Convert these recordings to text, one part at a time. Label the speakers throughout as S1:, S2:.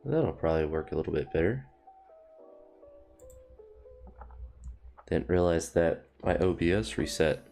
S1: That'll probably work a little bit better. Didn't realize that my OBS reset.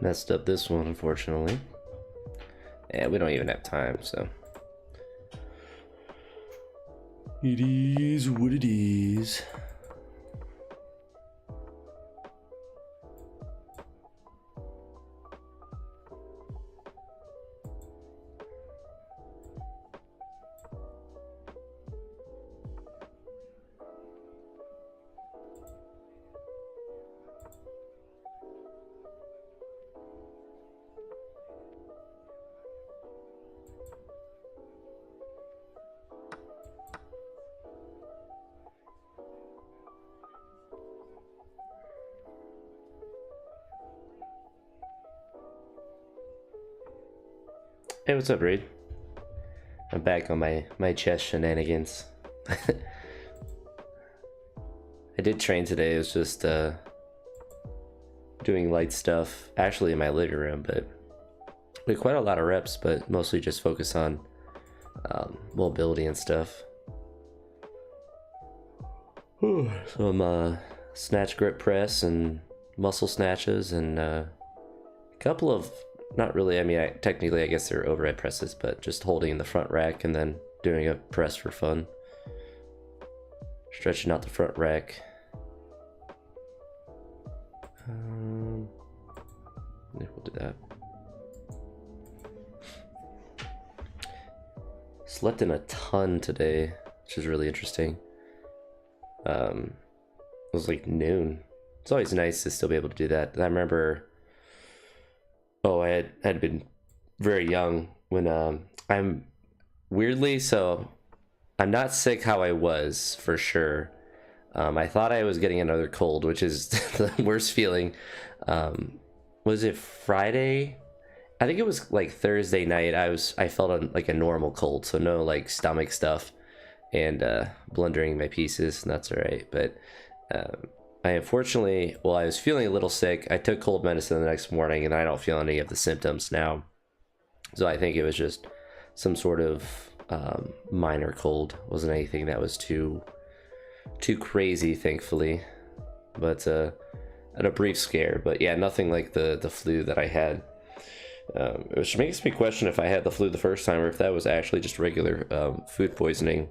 S1: Messed up this one, unfortunately. Yeah, we don't even have time, so. It is what it is. Hey, what's up, Reed? I'm back on my chess shenanigans. I did train today. It was just doing light stuff, actually in my living room, but we had quite a lot of reps, but mostly just focus on mobility and stuff. Some snatch grip press and muscle snatches and a couple of, not really, I mean, technically I guess they're overhead presses, but just holding the front rack and then doing a press for fun. Stretching out the front rack. Yeah, we'll do that. Slept in a ton today, which is really interesting. It was like noon. It's always nice to still be able to do that. I remember Oh, I had been very young when I'm weirdly, so I'm not sick how I was for sure. I thought I was getting another cold, which is the worst feeling. Was it Friday? I think it was like Thursday night. I felt like a normal cold, so no like stomach stuff and blundering my pieces. And that's all right. But I unfortunately, well, I was feeling a little sick. I took cold medicine the next morning, and I don't feel any of the symptoms now. So I think it was just some sort of minor cold. Wasn't anything that was too crazy, thankfully. But had a brief scare. But yeah, nothing like the flu that I had. Which makes me question if I had the flu the first time or if that was actually just regular food poisoning.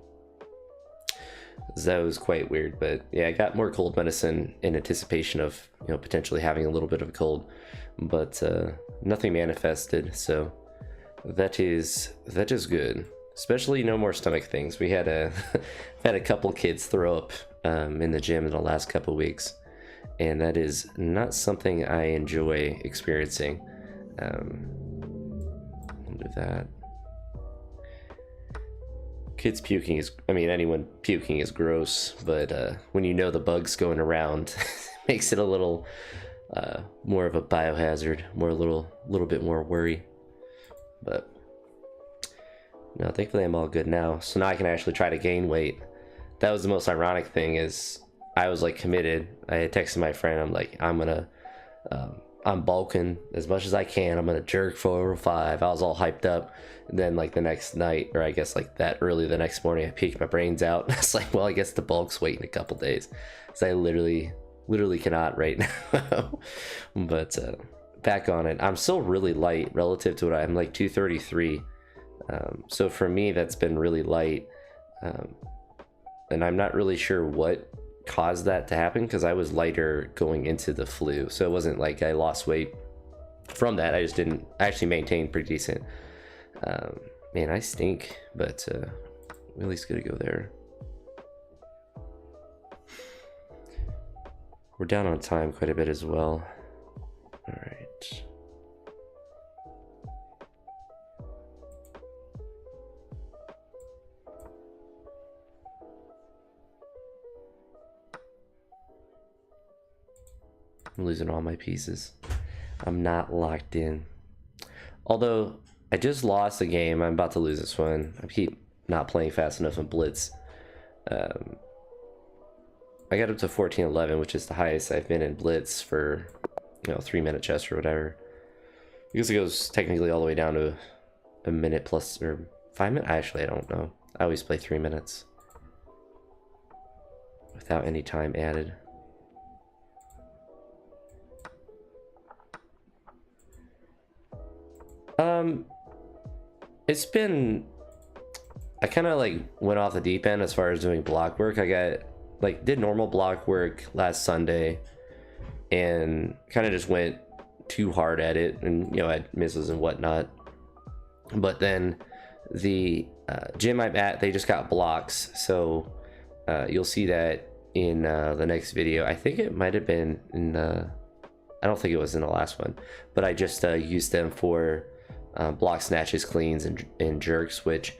S1: That was quite weird. But yeah, I got more cold medicine in anticipation of potentially having a little bit of a cold, but nothing manifested. So that is good. Especially no more stomach things. We had had a couple kids throw up in the gym in the last couple weeks, and that is not something I enjoy experiencing. I'll do that. Kids puking is, I mean, anyone puking is gross, but when you know the bugs going around, makes it a little more of a biohazard, a little bit more worry. But no, thankfully I'm all good now. So now I can actually try to gain weight. That was the most ironic thing, is I was like committed. I had texted my friend, I'm like, I'm bulking as much as I can. I'm gonna jerk 405. I was all hyped up. And then like the next night, or I guess like that early the next morning, I peeked my brains out. It's like, well, I guess the bulk's waiting a couple days. So I literally cannot right now. But back on it. I'm still really light relative to what I'm like 233. So for me, that's been really light. And I'm not really sure what caused that to happen, because I was lighter going into the flu. So it wasn't like I lost weight from that. I just didn't actually maintain pretty decent. Man, I stink, but at least gonna go there. We're down on time quite a bit as well. All right. I'm losing all my pieces. I'm not locked in. Although I just lost a game, I'm about to lose this one. I keep not playing fast enough in Blitz. I got up to 14-11, which is the highest I've been in Blitz for 3-minute chess or whatever. I guess it goes technically all the way down to a minute plus, or 5 minutes. Actually, I don't know. I always play 3 minutes without any time added. It's been, I kind of like went off the deep end as far as doing block work. I did normal block work last Sunday and kind of just went too hard at it, and I had misses and whatnot. But then the gym I'm at, they just got blocks, so you'll see that in the next video. I think it might have been in I don't think it was in the last one, but I just used them for block snatches, cleans, and jerks, which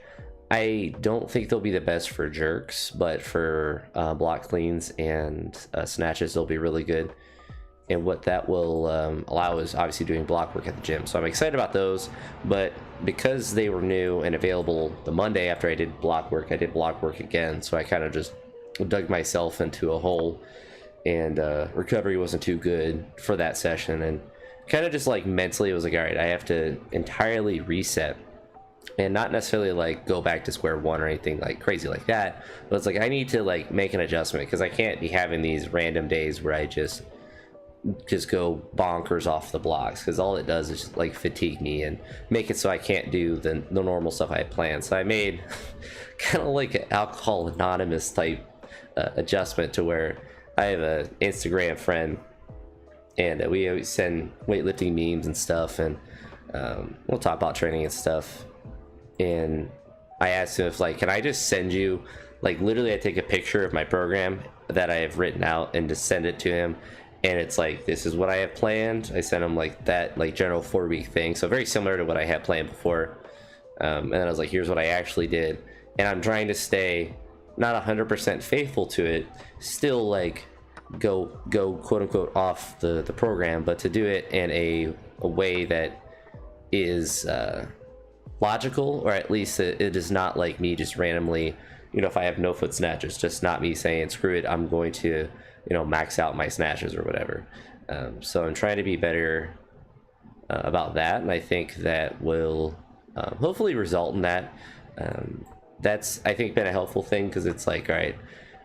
S1: I don't think they'll be the best for jerks, but for block cleans and snatches, they'll be really good. And what that will allow is obviously doing block work at the gym. So I'm excited about those, but because they were new and available the Monday after I did block work again. So I kind of just dug myself into a hole, and recovery wasn't too good for that session. And kind of just like mentally, it was like, all right, I have to entirely reset, and not necessarily like go back to square one or anything like crazy like that, but it's like I need to like make an adjustment, because I can't be having these random days where I just go bonkers off the blocks, because all it does is just like fatigue me and make it so I can't do the normal stuff I had planned. So I made kind of like an Alcohol Anonymous type adjustment, to where I have an Instagram friend, and we always send weightlifting memes and stuff, and we'll talk about training and stuff. And I asked him if like, can I just send you, like literally I take a picture of my program that I have written out and just send it to him, and it's like, this is what I have planned. I sent him like that like general 4-week thing, so very similar to what I had planned before. And then I was like, here's what I actually did, and I'm trying to stay not 100% faithful to it, still like go quote unquote off the program, but to do it in a way that is logical, or at least it is not like me just randomly, you know, if I have no foot snatches, just not me saying screw it, I'm going to, you know, max out my snatches or whatever. So I'm trying to be better about that, and I think that will hopefully result in that. That's, I think, been a helpful thing, because it's like, all right,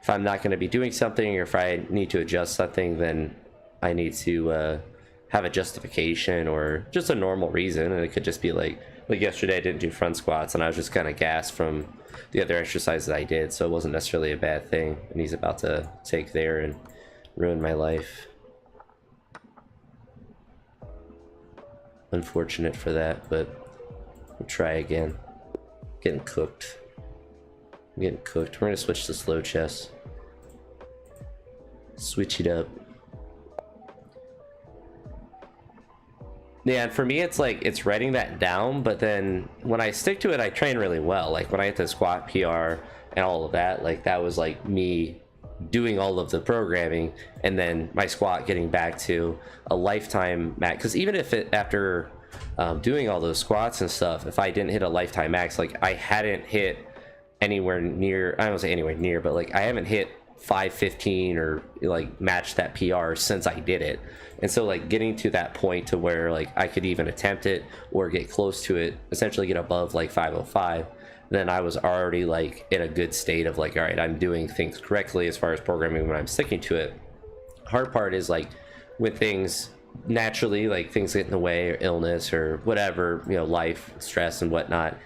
S1: if I'm not going to be doing something, or if I need to adjust something, then I need to have a justification or just a normal reason. And it could just be like yesterday I didn't do front squats, and I was just kind of gassed from the other exercises I did, so it wasn't necessarily a bad thing. And he's about to take there and ruin my life. Unfortunate for that, but we'll try again. Getting cooked. I'm getting cooked. We're gonna switch to slow chest. Switch it up. Yeah, and for me, it's like, it's writing that down, but then when I stick to it, I train really well. Like when I hit the squat PR and all of that, like that was like me doing all of the programming, and then my squat getting back to a lifetime max. Because even if it, after doing all those squats and stuff, if I didn't hit a lifetime max, like I hadn't hit anywhere near, I don't say anywhere near, but like I haven't hit 515 or like matched that PR since I did it. And so like getting to that point to where like I could even attempt it or get close to it, essentially get above like 505, then I was already like in a good state of like, all right, I'm doing things correctly as far as programming when I'm sticking to it. Hard part is like when things naturally, like things get in the way, or illness or whatever, you know, life stress and whatnot,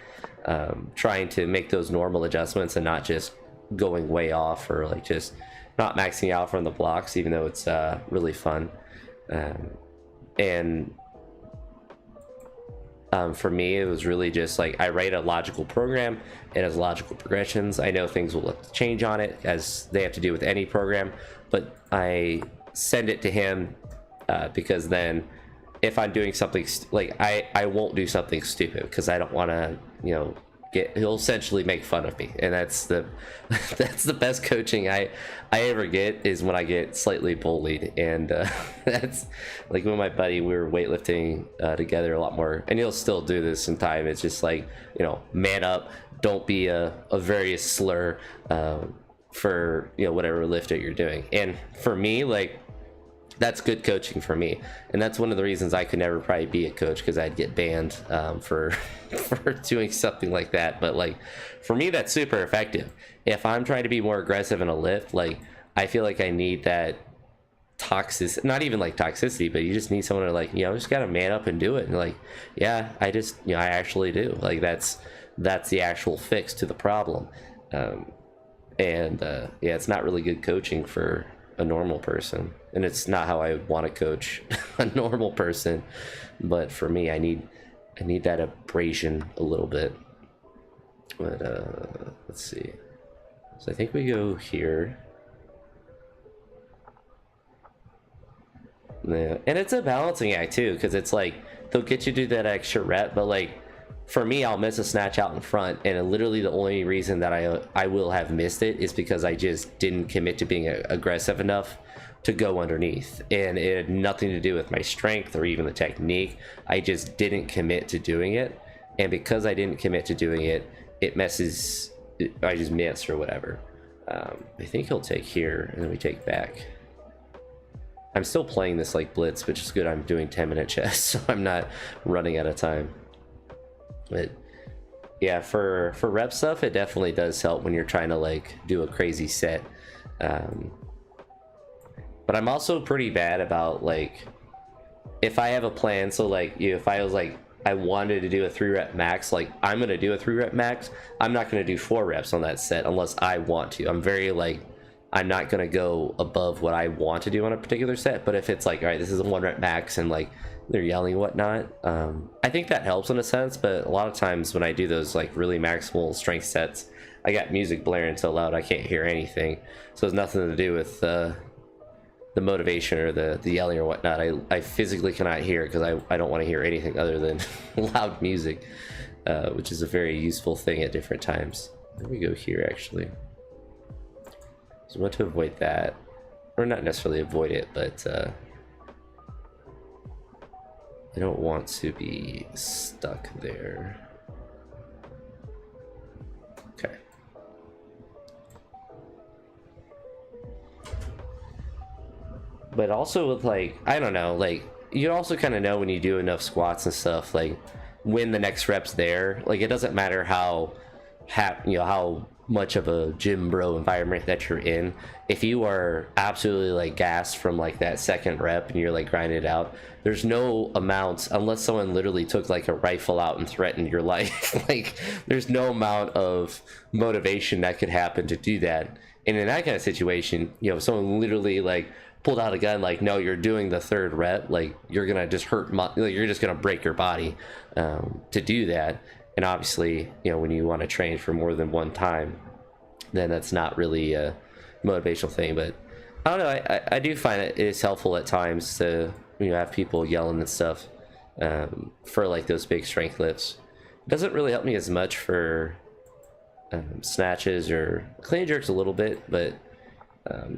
S1: trying to make those normal adjustments and not just going way off, or like just not maxing out from the blocks, even though it's really fun. For me, it was really just like, I write a logical program, it has logical progressions. I know things will change on it, as they have to do with any program, but I send it to him because then if I'm doing something like I won't do something stupid, because I don't want to, you know, he'll essentially make fun of me. And that's the that's the best coaching I ever get, is when I get slightly bullied. And that's like when my buddy, we were weightlifting together a lot more, and he'll still do this in time. It's just like, you know, man up, don't be a various slur for, you know, whatever lift that you're doing. And for me, like, that's good coaching for me, and that's one of the reasons I could never probably be a coach, because I'd get banned for for doing something like that. But like for me, that's super effective. If I'm trying to be more aggressive in a lift, like I feel like I need that toxicity, not even like toxicity, but you just need someone to like, you know, just gotta man up and do it. And like, yeah, I just, you know, I actually do. Like that's the actual fix to the problem. Yeah, it's not really good coaching for a normal person, and it's not how I want to coach a normal person. But for me, I need that abrasion a little bit. But let's see, so I think we go here. Yeah, and it's a balancing act too, because it's like they'll get you to do that extra rep, but like for me, I'll miss a snatch out in front, and literally the only reason that I will have missed it is because I just didn't commit to being aggressive enough to go underneath, and it had nothing to do with my strength or even the technique. I just didn't commit to doing it, and because I didn't commit to doing it, it messes. I just missed or whatever. I think he'll take here, and then we take back. I'm still playing this like blitz, which is good. I'm doing 10-minute chest, so I'm not running out of time. But yeah, for rep stuff, it definitely does help when you're trying to like do a crazy set. But I'm also pretty bad about like, if I have a plan, so like, you know, if I was like, I wanted to do a 3-rep max, like I'm gonna do a 3-rep max. I'm not gonna do 4 reps on that set unless I want to. I'm very like, I'm not gonna go above what I want to do on a particular set. But if it's like, all right, this is a 1-rep max, and like they're yelling and whatnot, I think that helps in a sense. But a lot of times when I do those like really maximal strength sets, I got music blaring so loud I can't hear anything, so it's nothing to do with the motivation or the yelling or whatnot. I physically cannot hear because I don't want to hear anything other than loud music, which is a very useful thing at different times. Let me go here actually. So I want to avoid that, or not necessarily avoid it, but I don't want to be stuck there. Okay. But also with like, I don't know, like you also kind of know when you do enough squats and stuff, like when the next rep's there. Like it doesn't matter how how much of a gym bro environment that you're in. If you are absolutely like gassed from like that second rep and you're like grinding it out, there's no amount, unless someone literally took like a rifle out and threatened your life. Like there's no amount of motivation that could happen to do that. And in that kind of situation, if someone literally like pulled out a gun, like, no, you're doing the third rep, like you're gonna just you're just gonna break your body to do that. And obviously, when you want to train for more than one time, then that's not really a motivational thing. But I don't know, I do find it is helpful at times to have people yelling and stuff for like those big strength lifts. It doesn't really help me as much for snatches or clean jerks a little bit, but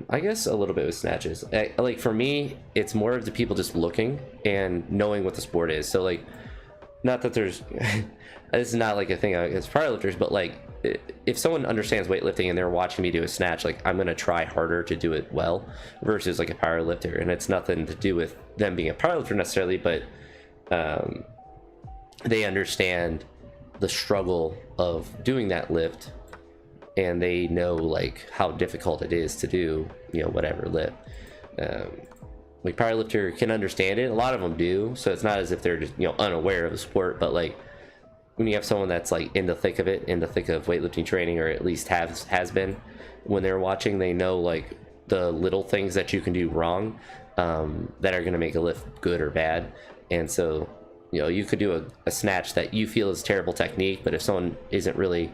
S1: I guess a little bit with snatches. Like for me, it's more of the people just looking and knowing what the sport is. So like, not that there's this is not like a thing against powerlifters, but like if someone understands weightlifting and they're watching me do a snatch, like I'm gonna try harder to do it well versus like a powerlifter. And it's nothing to do with them being a powerlifter necessarily, but they understand the struggle of doing that lift, and they know like how difficult it is to do whatever lift. Like powerlifter can understand it, a lot of them do, so it's not as if they're just unaware of the sport. But like when you have someone that's like in the thick of it, in the thick of weightlifting training, or at least has been, when they're watching, they know like the little things that you can do wrong that are going to make a lift good or bad. And so you could do a snatch that you feel is terrible technique, but if someone isn't really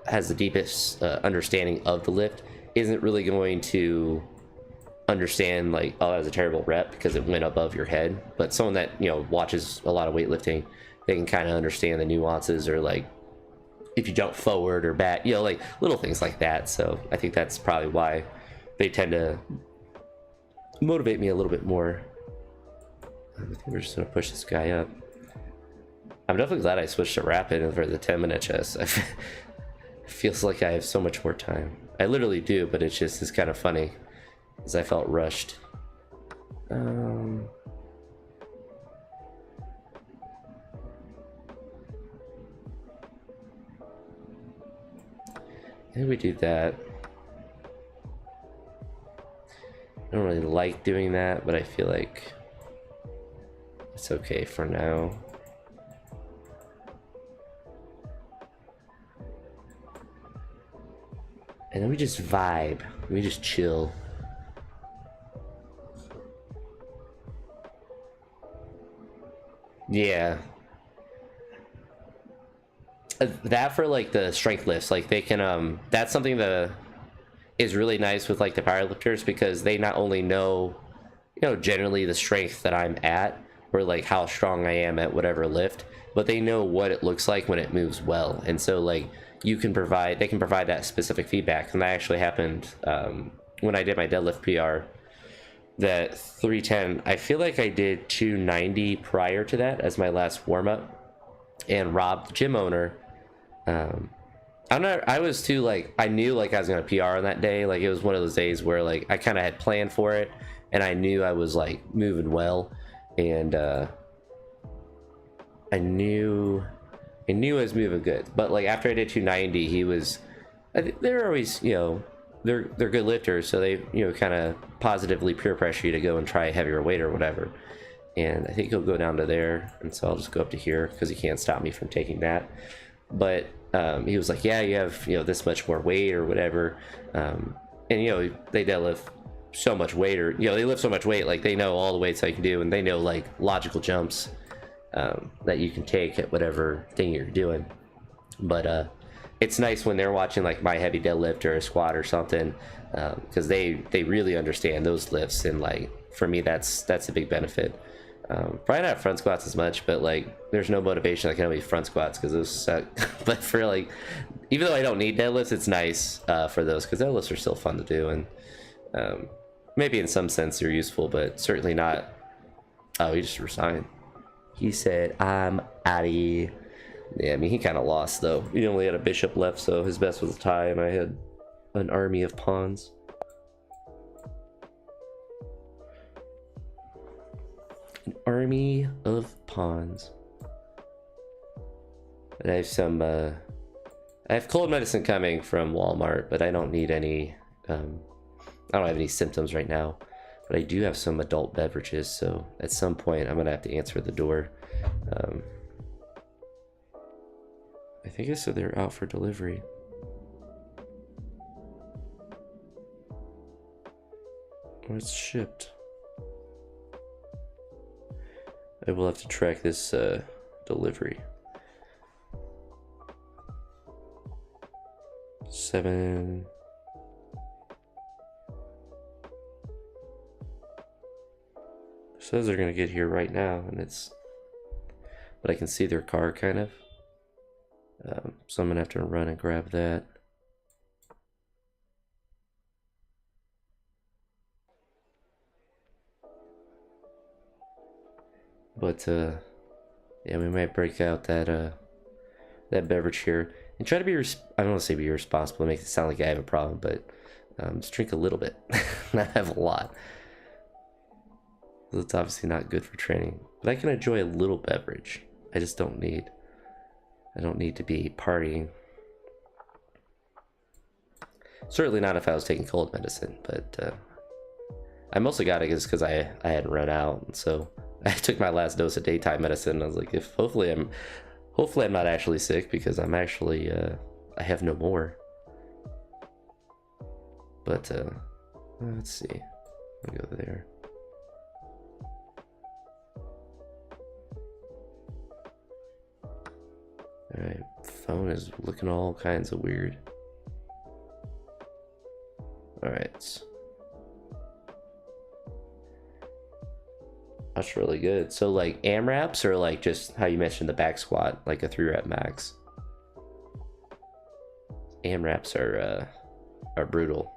S1: has the deepest understanding of the lift, isn't really going to understand like, oh, that was a terrible rep because it went above your head. But someone that watches a lot of weightlifting, they can kind of understand the nuances, or like if you jump forward or back, like little things like that. So I think that's probably why they tend to motivate me a little bit more. I think we're just gonna push this guy up. I'm definitely glad I switched to rapid for the 10-minute chest. It feels like I have so much more time. I literally do, but it's kind of funny because I felt rushed. Maybe we do that. I don't really like doing that, but I feel like it's okay for now. And then we just vibe. We just chill. Yeah. That for like the strength lifts, like they can that's something that is really nice with like the powerlifters, because they not only know generally the strength that I'm at, or like how strong I am at whatever lift, but they know what it looks like when it moves well. And so like they can provide that specific feedback. And that actually happened when I did my deadlift PR, that 310. I feel like I did 290 prior to that as my last warm-up, and Rob, the gym owner, I was too like, I knew like I was gonna PR on that day. Like it was one of those days where like I kind of had planned for it, and I knew I was like moving well, and I knew I was moving good. But like after I did 290, he was, they're always they're good lifters, so they kind of positively peer pressure you to go and try a heavier weight or whatever. And I think he'll go down to there, and so I'll just go up to here because he can't stop me from taking that. But he was like, yeah, you have this much more weight or whatever, and they deadlift so much weight, or they lift so much weight, like they know all the weights I can do, and they know like logical jumps that you can take at whatever thing you're doing. But it's nice when they're watching like my heavy deadlift or a squat or something, because they really understand those lifts, and like for me that's a big benefit. Probably not front squats as much, but like there's no motivation like only front squats because those suck. But for like, even though I don't need deadlifts, it's nice for those because deadlifts are still fun to do, and maybe in some sense they're useful, but certainly not. Oh, he just resigned. He said, "I'm outie." Yeah, I mean he kind of lost though. He only had a bishop left, so his best was a tie, and I had an army of pawns. An army of pawns. And I have some, I have cold medicine coming from Walmart, but I don't need any, I don't have any symptoms right now. But I do have some adult beverages, so at some point I'm gonna have to answer the door. I think I said they're out for delivery. Or it's shipped. I will have to track this delivery. 7. It says they're gonna get here right now, and it's, but I can see their car kind of. So I'm gonna have to run and grab that. But yeah, we might break out that that beverage here and try to be I don't want to say be responsible, it makes it sound like I have a problem, but just drink a little bit, not have a lot. It's obviously not good for training, but I can enjoy a little beverage. I just don't need, I don't need to be partying. Certainly not if I was taking cold medicine, but I mostly got it just because I hadn't run out, and so I took my last dose of daytime medicine. And I was like, if hopefully I'm not actually sick, because I'm actually I have no more. But let's see, I'll go there. All right, phone is looking all kinds of weird. All right. That's really good. So like AMRAPs, or like just how you mentioned the back squat, like a 3-rep max. AMRAPs are brutal.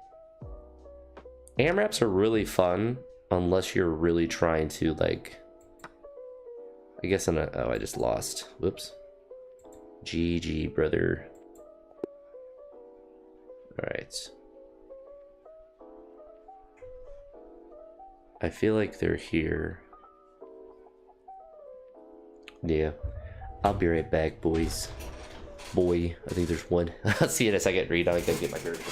S1: AMRAPs are really fun unless you're really trying to like, I guess oh, I just lost. Whoops. GG, brother. All right. I feel like they're here. Yeah, I'll be right back, boys. Boy, I think there's one. I'll see you in a second. Read. I gotta get my version.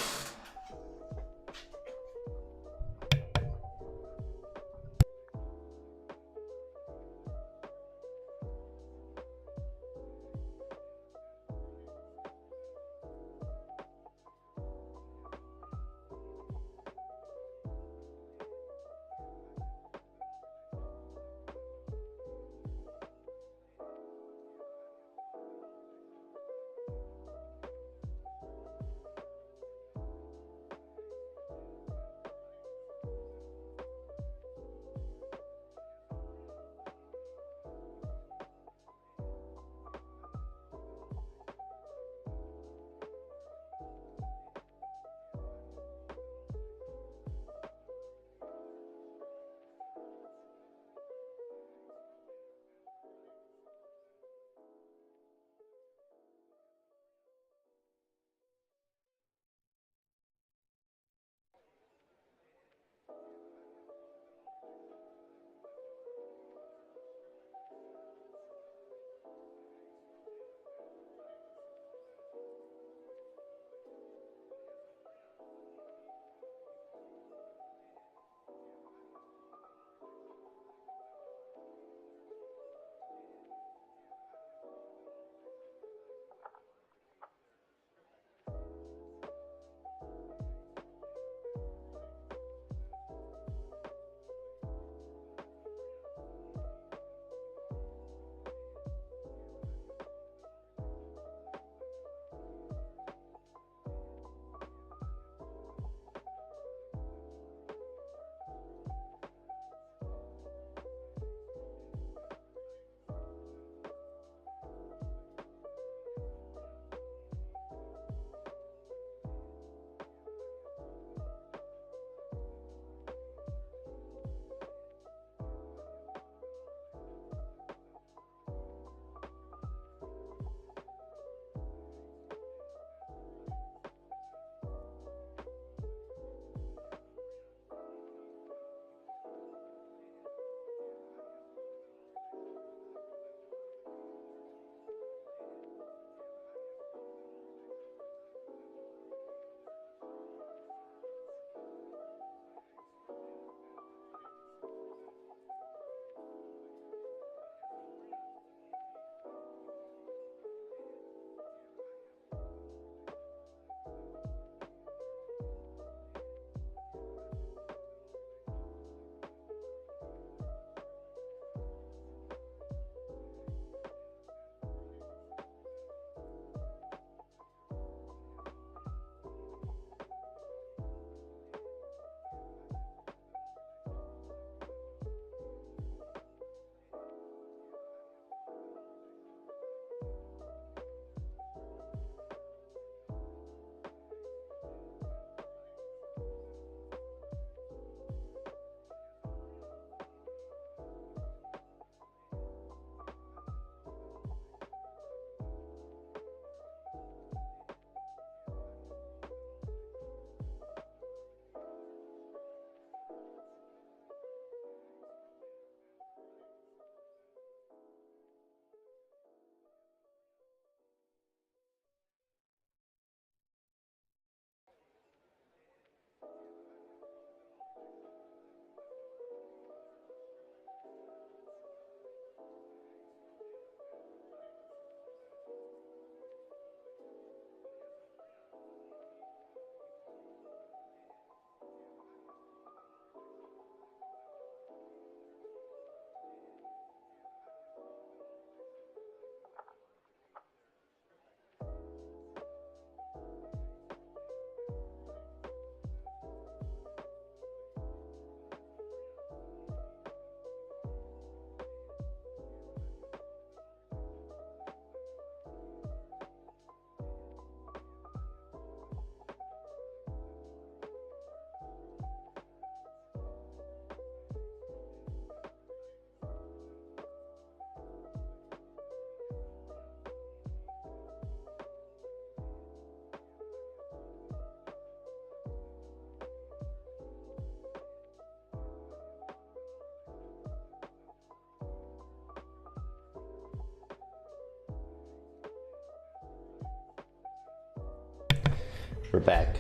S1: We're back.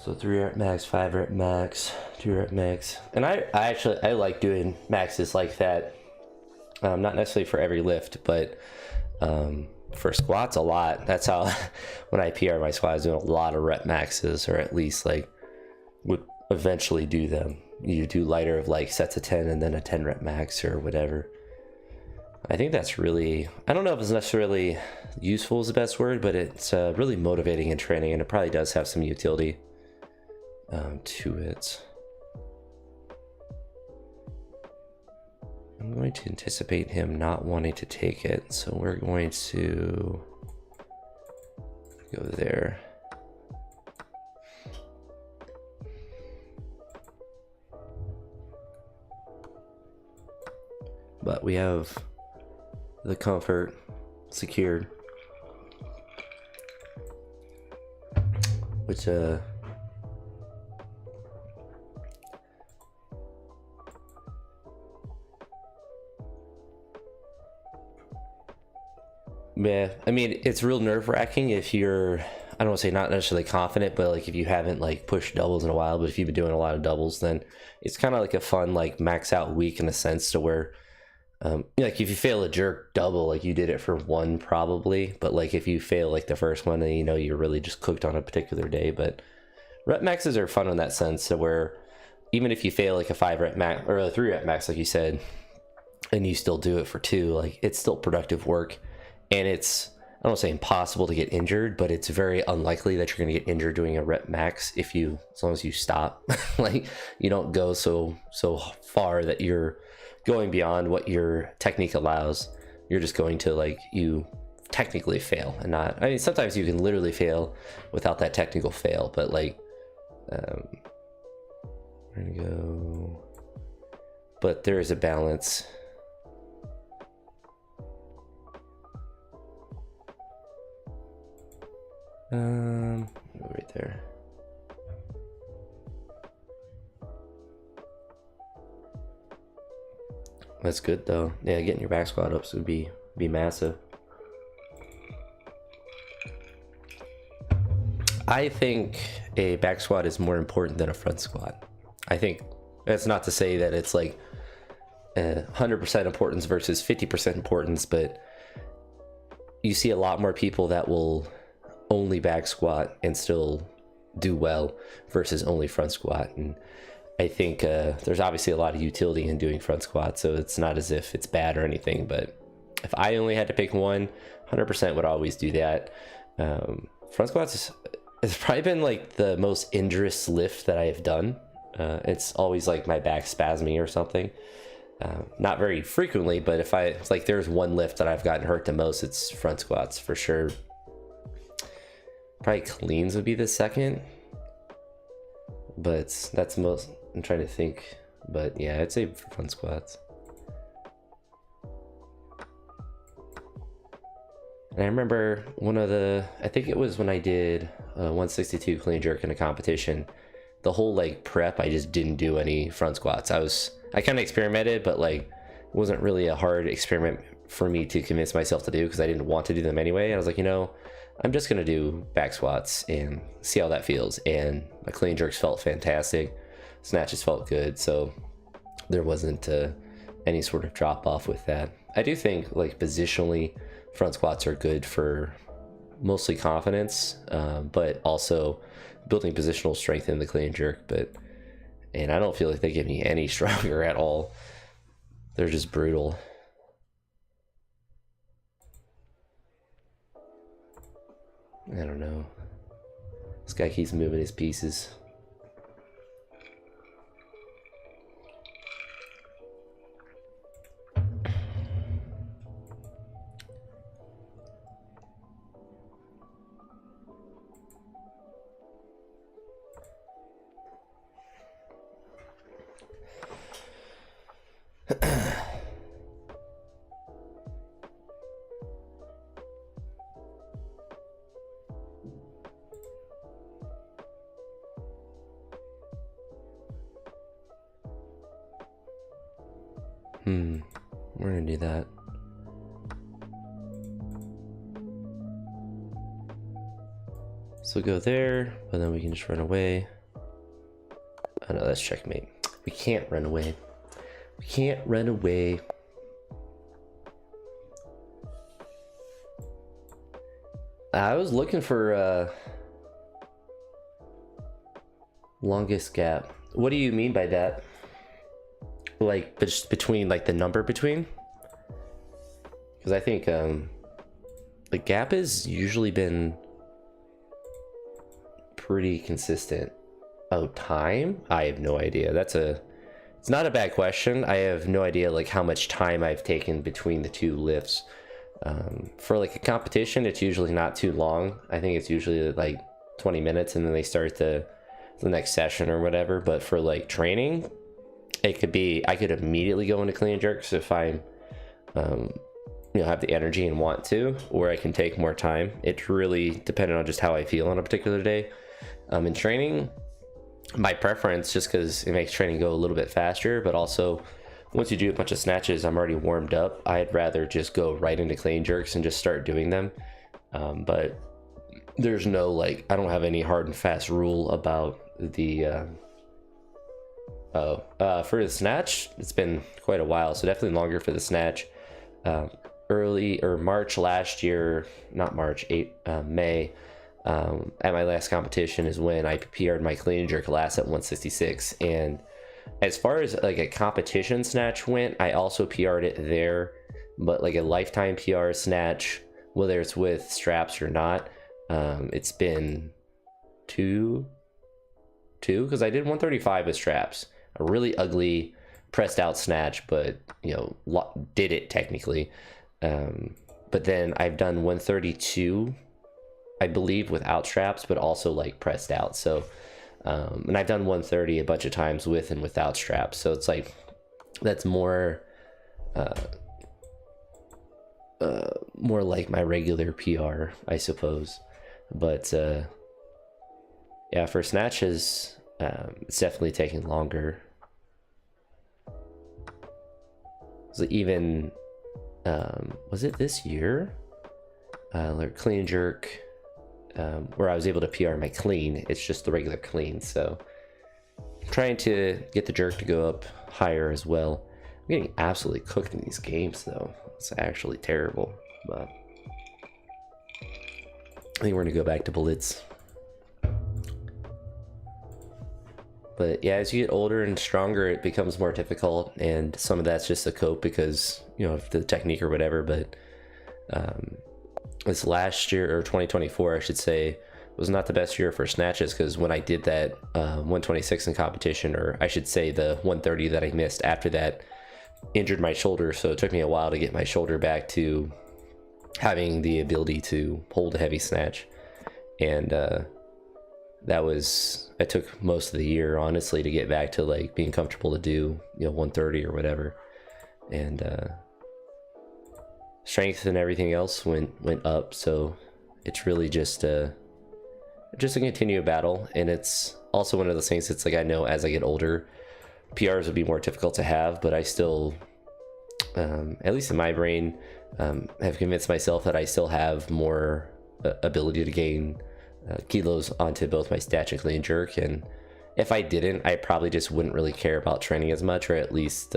S1: So 3 rep max, 5 rep max, 2 rep max. And I actually like doing maxes like that. Not necessarily for every lift, but for squats a lot. That's how when I PR my squat, I was doing a lot of rep maxes, or at least like would eventually do them. You do lighter of like sets of 10 and then a 10 rep max or whatever. I think that's really, I don't know if it's necessarily useful is the best word, but it's really motivating in training, and it probably does have some utility to it. I'm going to anticipate him not wanting to take it, so we're going to go there. But we have the comfort secured, which yeah, I mean, it's real nerve-wracking if you're, I don't want to say not necessarily confident, but like if you haven't like pushed doubles in a while, but if you've been doing a lot of doubles, then it's kind of like a fun like max out week in a sense to where like if you fail a jerk double, like you did it for one probably, but like if you fail like the first one, then you know you're really just cooked on a particular day. But rep maxes are fun in that sense, so where even if you fail like a 5 rep max or a 3 rep max, like you said, and you still do it for 2, like it's still productive work. And it's, I don't want to say impossible to get injured, but it's very unlikely that you're going to get injured doing a rep max if you, as long as you stop. Like you don't go so far that you're going beyond what your technique allows. You're just going to like, you technically fail and not, I mean, sometimes you can literally fail without that technical fail, but like, we're gonna go, but there is a balance. Right there. That's good though. Yeah, getting your back squat ups would be massive. I think a back squat is more important than a front squat. I think that's not to say that it's like 100% importance versus 50% importance, but you see a lot more people that will only back squat and still do well versus only front squat. And I think there's obviously a lot of utility in doing front squat, so it's not as if it's bad or anything, but if I only had to pick one, 100% would always do that. Front squats it's probably been like the most injurious lift that I have done. It's always like my back spasming or something. Not very frequently, but if it's like there's one lift that I've gotten hurt the most, it's front squats for sure. Probably cleans would be the second, but that's most, I'm trying to think, but yeah, I'd say for front squats. And I remember one of the, I think it was when I did 162 clean jerk in a competition, the whole like prep, I just didn't do any front squats. I kind of experimented, but like it wasn't really a hard experiment for me to convince myself to do because I didn't want to do them anyway. I was like, you know, I'm just gonna do back squats and see how that feels. And my clean jerks felt fantastic, snatches felt good, so there wasn't any sort of drop off with that. I do think like positionally, front squats are good for mostly confidence, but also building positional strength in the clean jerk. And I don't feel like they get me any stronger at all. They're just brutal. I don't know. This guy keeps moving his pieces. We're gonna do that. So go there, but then we can just run away. Oh no, that's checkmate. We can't run away. We can't run away. I was looking for longest gap. What do you mean by that? Like just between, like the number between? Because I think the gap has usually been pretty consistent. Oh, time? I have no idea. It's not a bad question. I have no idea like how much time I've taken between the two lifts. For like a competition, it's usually not too long. I think it's usually like 20 minutes and then they start the next session or whatever. But for like training, it could be, I could immediately go into clean and jerks if I'm, have the energy and want to, or I can take more time. It's really dependent on just how I feel on a particular day. In training, my preference, just because it makes training go a little bit faster, but also once you do a bunch of snatches, I'm already warmed up. I'd rather just go right into clean jerks and just start doing them. But there's no like, I don't have any hard and fast rule about the for the snatch. It's been quite a while, so definitely longer for the snatch. Early or March last year, not March, May, at my last competition is when I PR'd my clean and jerk last at 166. And as far as like a competition snatch went, I also PR'd it there, but like a lifetime PR snatch, whether it's with straps or not, it's been two, because I did 135 with straps, a really ugly pressed out snatch, but did it technically. But then I've done 132, I believe, without straps, but also like pressed out. So and I've done 130 a bunch of times with and without straps, so it's like that's more like my regular PR, I suppose. But yeah, for snatches, it's definitely taking longer. So even was it this year, like clean and jerk, where I was able to PR my clean. It's just the regular clean, so I'm trying to get the jerk to go up higher as well. I'm getting absolutely cooked in these games though. It's actually terrible, but I think we're gonna go back to bullets. But yeah, as you get older and stronger, it becomes more difficult, and some of that's just a cope because of the technique or whatever. But this last year, or 2024 I should say, was not the best year for snatches, because when I did that 126 in competition, or I should say the 130 that I missed after that, injured my shoulder. So it took me a while to get my shoulder back to having the ability to hold a heavy snatch. And it took most of the year, honestly, to get back to like being comfortable to do 130 or whatever. And strength and everything else went up, so it's really just a continued battle. And it's also one of those things that's like, I know as I get older, PRs would be more difficult to have, but I still, at least in my brain, have convinced myself that I still have more ability to gain kilos onto both my snatch and clean jerk. And if I didn't, I probably just wouldn't really care about training as much, or at least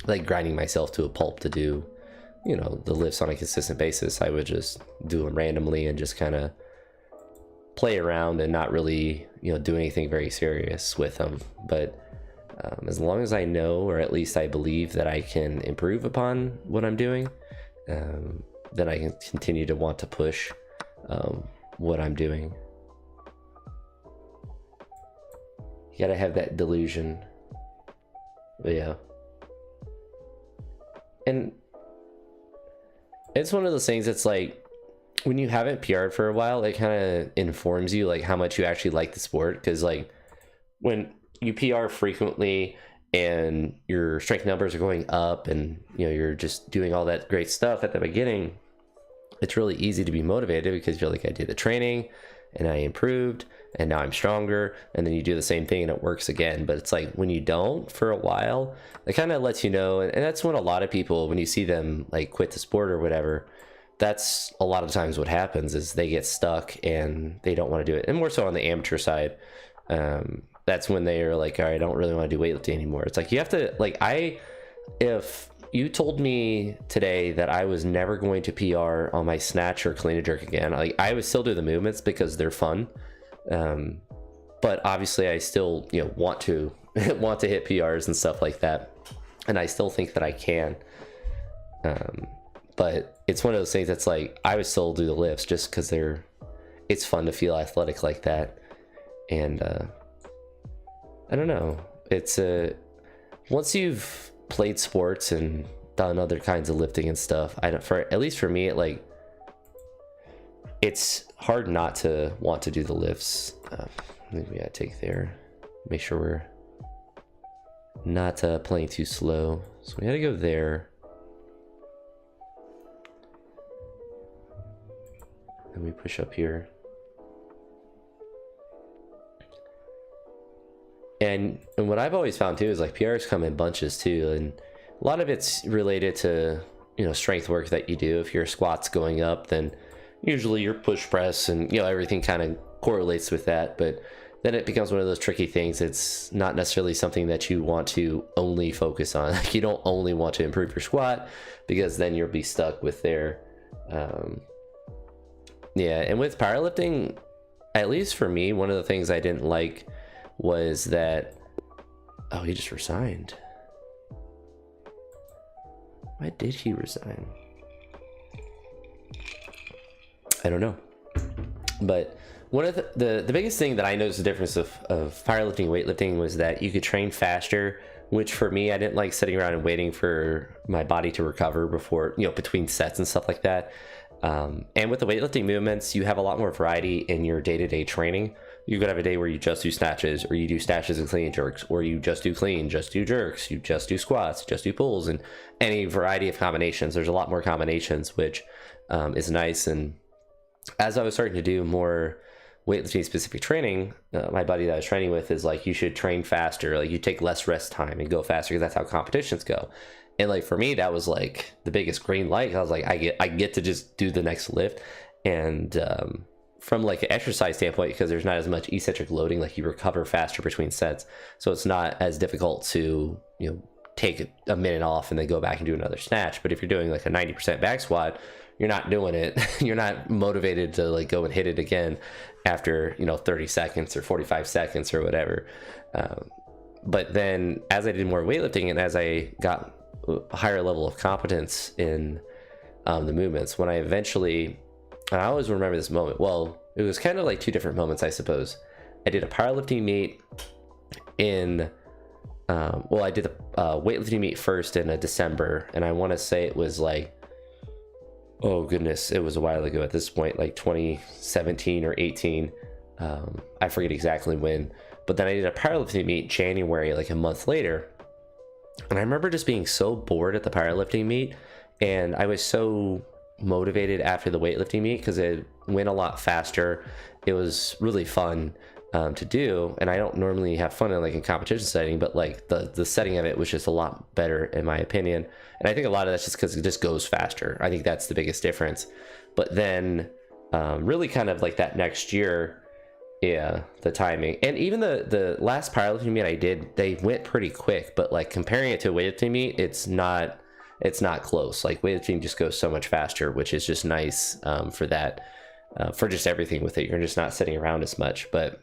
S1: like grinding myself to a pulp to do the lifts on a consistent basis. I would just do them randomly and just kind of play around and not really do anything very serious with them. But as long as I know, or at least I believe, that I can improve upon what I'm doing, then I can continue to want to push what I'm doing. You gotta have that delusion. But yeah, and it's one of those things that's like, when you haven't PR'd for a while, it kind of informs you like how much you actually like the sport. Because like when you PR frequently and your strength numbers are going up, and you're just doing all that great stuff at the beginning, it's really easy to be motivated because you're like, I did the training and I improved and now I'm stronger, and then you do the same thing and it works again. But it's like when you don't for a while, it kind of lets you know. And that's when a lot of people, when you see them like quit the sport or whatever, that's a lot of times what happens is they get stuck and they don't want to do it. And more so on the amateur side, that's when they are like, all right, I don't really want to do weightlifting anymore. It's like, you have to, like, if you told me today that I was never going to PR on my snatch or clean and jerk again, like, I would still do the movements because they're fun. But obviously I still, want to want to hit PRs and stuff like that. And I still think that I can. But it's one of those things that's like, I would still do the lifts just because it's fun to feel athletic like that. And I don't know, it's once you've played sports and done other kinds of lifting and stuff, at least for me, it's hard not to want to do the lifts. Maybe we gotta take there, make sure we're not playing too slow. So we gotta go there. And we push up here. And what I've always found too is like PRs come in bunches too. And a lot of it's related to, strength work that you do. If your squat's going up, then usually your push press and, everything kind of correlates with that. But then it becomes one of those tricky things. It's not necessarily something that you want to only focus on. Like, you don't only want to improve your squat, because then you'll be stuck with their, yeah. And with powerlifting, at least for me, one of the things I didn't like was that, oh, he just resigned. Why did he resign? I don't know. But one of the biggest thing that I noticed the difference of powerlifting and weightlifting was that you could train faster, which for me, I didn't like sitting around and waiting for my body to recover before, between sets and stuff like that. And with the weightlifting movements, you have a lot more variety in your day-to-day training. You could have a day where you just do snatches, or you do snatches and clean and jerks, or you just do clean, just do jerks, you just do squats, just do pulls, and any variety of combinations. There's a lot more combinations, which is nice. And as I was starting to do more weightlifting specific training, my buddy that I was training with is like, you should train faster, like you take less rest time and go faster, because that's how competitions go. And like, for me, that was like the biggest green light. I was like, I get to just do the next lift. And from like an exercise standpoint, because there's not as much eccentric loading, like you recover faster between sets, so it's not as difficult to take a minute off and then go back and do another snatch. But if you're doing like a 90% back squat, you're not doing it. You're not motivated to like go and hit it again after 30 seconds or 45 seconds or whatever. But then as I did more weightlifting and as I got a higher level of competence in the movements, when I eventually, and I always remember this moment, well, it was kind of like two different moments, I suppose. I did a powerlifting meet in I did a weightlifting meet first in December, and I want to say it was like, oh goodness, it was a while ago at this point, like 2017 or 18. I forget exactly when, but then I did a powerlifting meet January, like a month later. And I remember just being so bored at the powerlifting meet, and I was so motivated after the weightlifting meet because it went a lot faster. It was really fun to do, and I don't normally have fun in like a competition setting, but like the setting of it was just a lot better in my opinion. And I think a lot of that's just because it just goes faster. I think that's the biggest difference. But then really kind of like that next year, yeah, the timing, and even the last powerlifting meet I did, they went pretty quick, but like comparing it to a weightlifting meet, it's not close. Like weightlifting just goes so much faster, which is just nice for that, for just everything with it. You're just not sitting around as much. But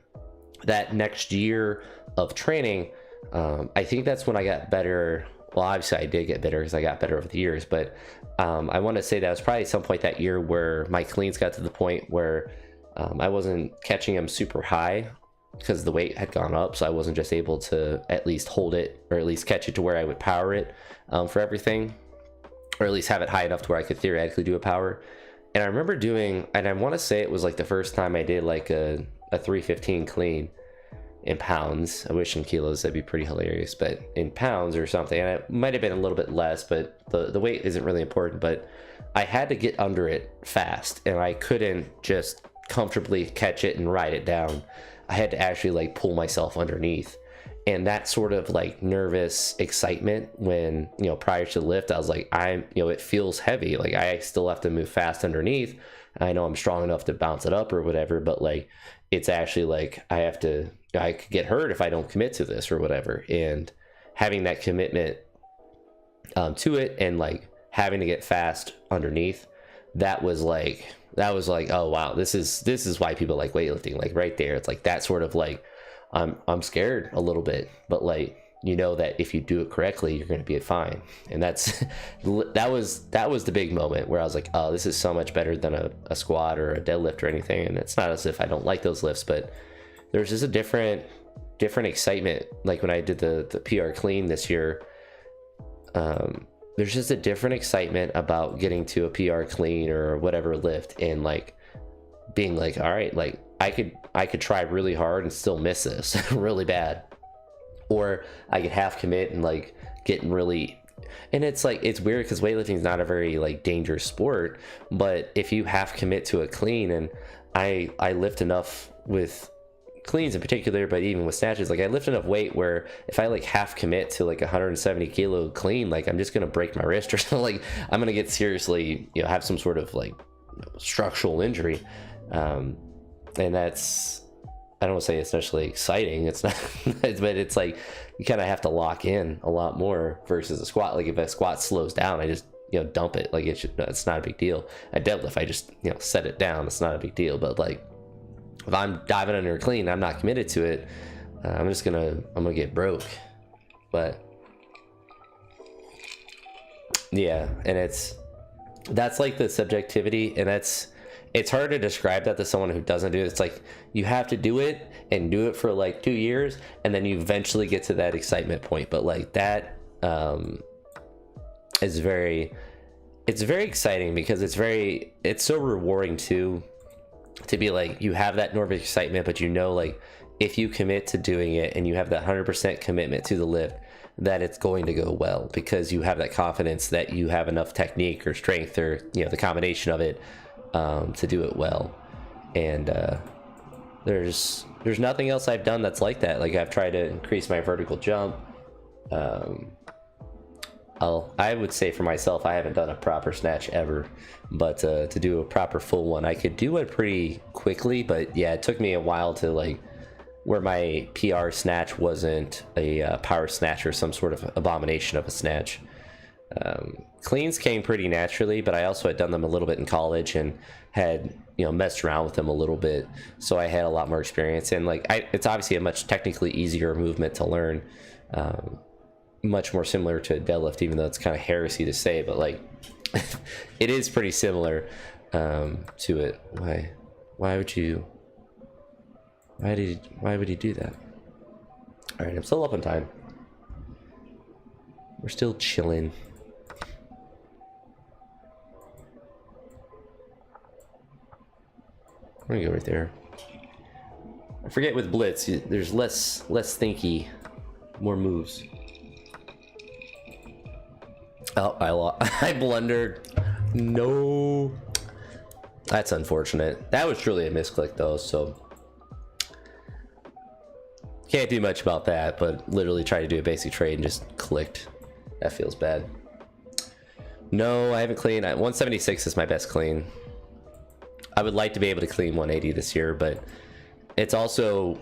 S1: that next year of training, I think that's when I got better. Well, obviously I did get better because I got better over the years, but I want to say that was probably some point that year where my cleans got to the point where I wasn't catching them super high because the weight had gone up, so I wasn't just able to at least hold it or at least catch it to where I would power it for everything, or at least have it high enough to where I could theoretically do a power. And I remember doing, and I want to say it was like the first time I did like a 315 clean in pounds. I wish in kilos, that'd be pretty hilarious, but in pounds or something. And it might have been a little bit less, but the weight isn't really important. But I had to get under it fast, and I couldn't just comfortably catch it and ride it down. I had to actually like pull myself underneath. And that sort of like nervous excitement when, you know, prior to the lift, I was like, you know, it feels heavy. Like I still have to move fast underneath. I know I'm strong enough to bounce it up or whatever, but like, it's actually like, I could get hurt if I don't commit to this or whatever. And having that commitment to it, and like having to get fast underneath, that was like, oh wow, this is why people like weightlifting. Like right there, it's like that sort of like, I'm scared a little bit, but like, you know that if you do it correctly, you're going to be fine. And that was the big moment where I was like, oh, this is so much better than a squat or a deadlift or anything. And it's not as if I don't like those lifts, but there's just a different excitement. Like when I did the PR clean this year, there's just a different excitement about getting to a PR clean or whatever lift, and like being like, all right, like I could try really hard and still miss this really bad, or I could half commit and like getting really, and it's like, it's weird because weightlifting is not a very like dangerous sport, but if you half commit to a clean, and I lift enough with cleans in particular, but even with snatches, like I lift enough weight where if I like half commit to like 170 kilo clean, like I'm just gonna break my wrist, or something. Like I'm gonna get seriously, you know, have some sort of like structural injury. And that's, I don't want to say especially exciting, it's not, but it's like you kind of have to lock in a lot more versus a squat. Like if a squat slows down, I just, you know, dump it. Like it's not a big deal. A deadlift, I just, you know, set it down. It's not a big deal. But like if I'm diving under a clean, I'm not committed to it, I'm gonna get broke. But yeah, and that's like the subjectivity, and it's hard to describe that to someone who doesn't do it. It's like you have to do it and do it for like 2 years, and then you eventually get to that excitement point. But like that is very exciting because it's so rewarding too, to be like, you have that nervous excitement, but you know, like if you commit to doing it and you have that 100% commitment to the lift, that it's going to go well, because you have that confidence that you have enough technique or strength, or, you know, the combination of it to do it well. And there's nothing else I've done that's like that. Like I've tried to increase my vertical jump. I would say for myself, I haven't done a proper snatch ever, but to do a proper full one, I could do it pretty quickly. But yeah, it took me a while to like, where my PR snatch wasn't a power snatch or some sort of abomination of a snatch. Cleans came pretty naturally, but I also had done them a little bit in college and had, you know, messed around with them a little bit, so I had a lot more experience. And like it's obviously a much technically easier movement to learn, much more similar to a deadlift, even though it's kind of heresy to say, but like it is pretty similar to it. Why would he do that? All right, I'm still up on time. We're still chilling. I'm gonna go right there. I forget with blitz, there's less thinky, more moves. Oh, I blundered. No, that's unfortunate. That was truly a misclick though, so can't do much about that. But literally tried to do a basic trade and just clicked. That feels bad. No, I haven't cleaned. 176 is my best clean. I would like to be able to clean 180 this year, but it's also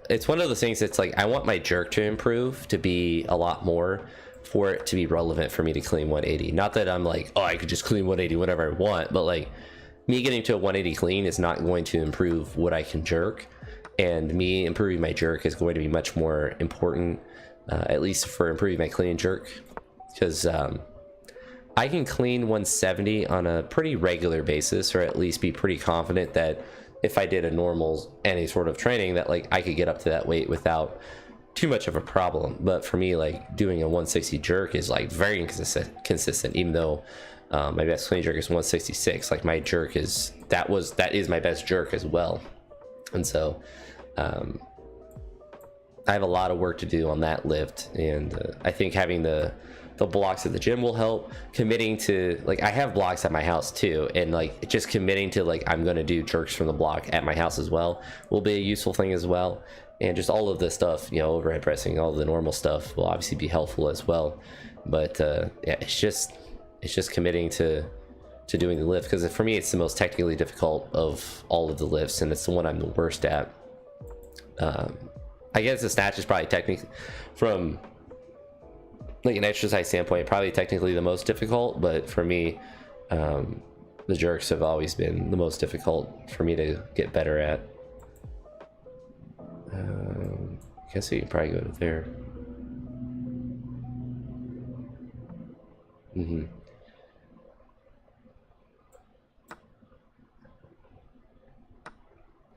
S1: it's one of those things that's like, I want my jerk to improve to be a lot more for it to be relevant for me to clean 180. Not that I'm like, oh, I could just clean 180 whenever I want, but like me getting to a 180 clean is not going to improve what I can jerk, and me improving my jerk is going to be much more important, at least for improving my clean and jerk, because I can clean 170 on a pretty regular basis, or at least be pretty confident that if I did a normal, any sort of training, that like I could get up to that weight without too much of a problem. But for me, like doing a 160 jerk is like very inconsistent, even though my best clean jerk is 166. Like my jerk is, that is my best jerk as well. And so I have a lot of work to do on that lift, and I think having the blocks at the gym will help. Committing to, like, I have blocks at my house too, and like just committing to like I'm going to do jerks from the block at my house as well will be a useful thing as well. and just all of the stuff, you know, overhead pressing, all the normal stuff will obviously be helpful as well. But yeah, it's just committing to doing the lift, because for me it's the most technically difficult of all of the lifts, and it's the one I'm the worst at. I guess the snatch is probably technically, from like an exercise standpoint, probably technically the most difficult, but for me, the jerks have always been the most difficult for me to get better at. I guess you can probably go to there.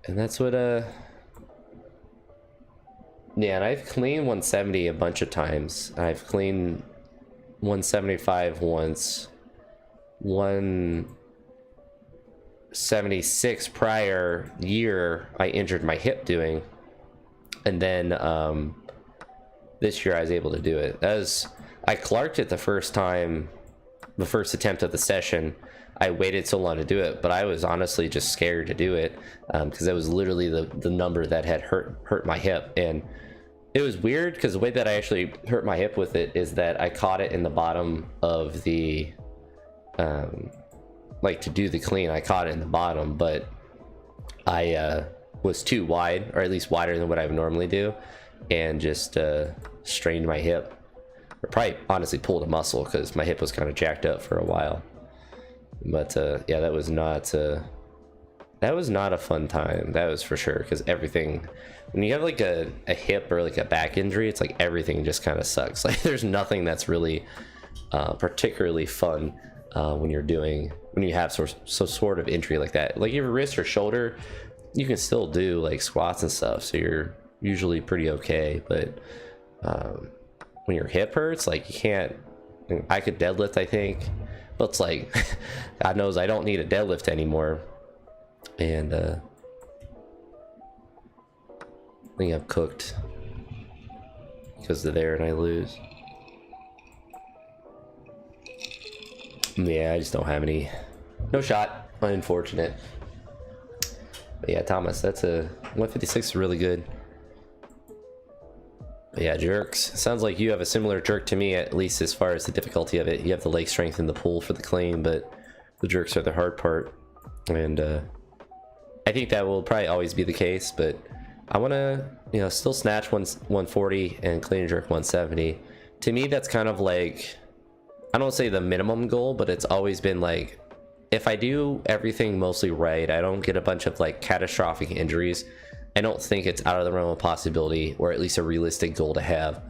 S1: And that's what yeah, and I've cleaned 170 a bunch of times. I've cleaned 175 once, 176 prior year I injured my hip doing, and then this year I was able to do it. As I clarked it the first time, the first attempt of the session. I waited so long to do it, but I was honestly just scared to do it, because it was literally the number that had hurt my hip. And it was weird because the way that I actually hurt my hip with it is that I caught it in the bottom of the like to do the clean, I caught it in the bottom, but I was too wide, or at least wider than what I would normally do, and just strained my hip, or probably honestly pulled a muscle, because my hip was kind of jacked up for a while. But yeah, that was not a fun time, that was for sure, because everything, when you have like a hip or like a back injury, it's like everything just kind of sucks. Like there's nothing that's really particularly fun when you have some sort of injury like that. Like your wrist or shoulder, you can still do like squats and stuff, so you're usually pretty okay. But when your hip hurts, like you can't, I could deadlift, I think, but it's like God knows I don't need a deadlift anymore. And I think I'm cooked because they're there and I lose. Yeah, I just don't have any. No shot. Unfortunate. But yeah, Thomas, that's a 156 is really good. But yeah, jerks. Sounds like you have a similar jerk to me, at least as far as the difficulty of it. You have the leg strength and the pull for the clean, but the jerks are the hard part. And I think that will probably always be the case, but I want to, you know, still snatch 140 and clean and jerk 170. To me, that's kind of like, I don't say the minimum goal, but it's always been like, if I do everything mostly right, I don't get a bunch of like catastrophic injuries, I don't think it's out of the realm of possibility, or at least a realistic goal to have.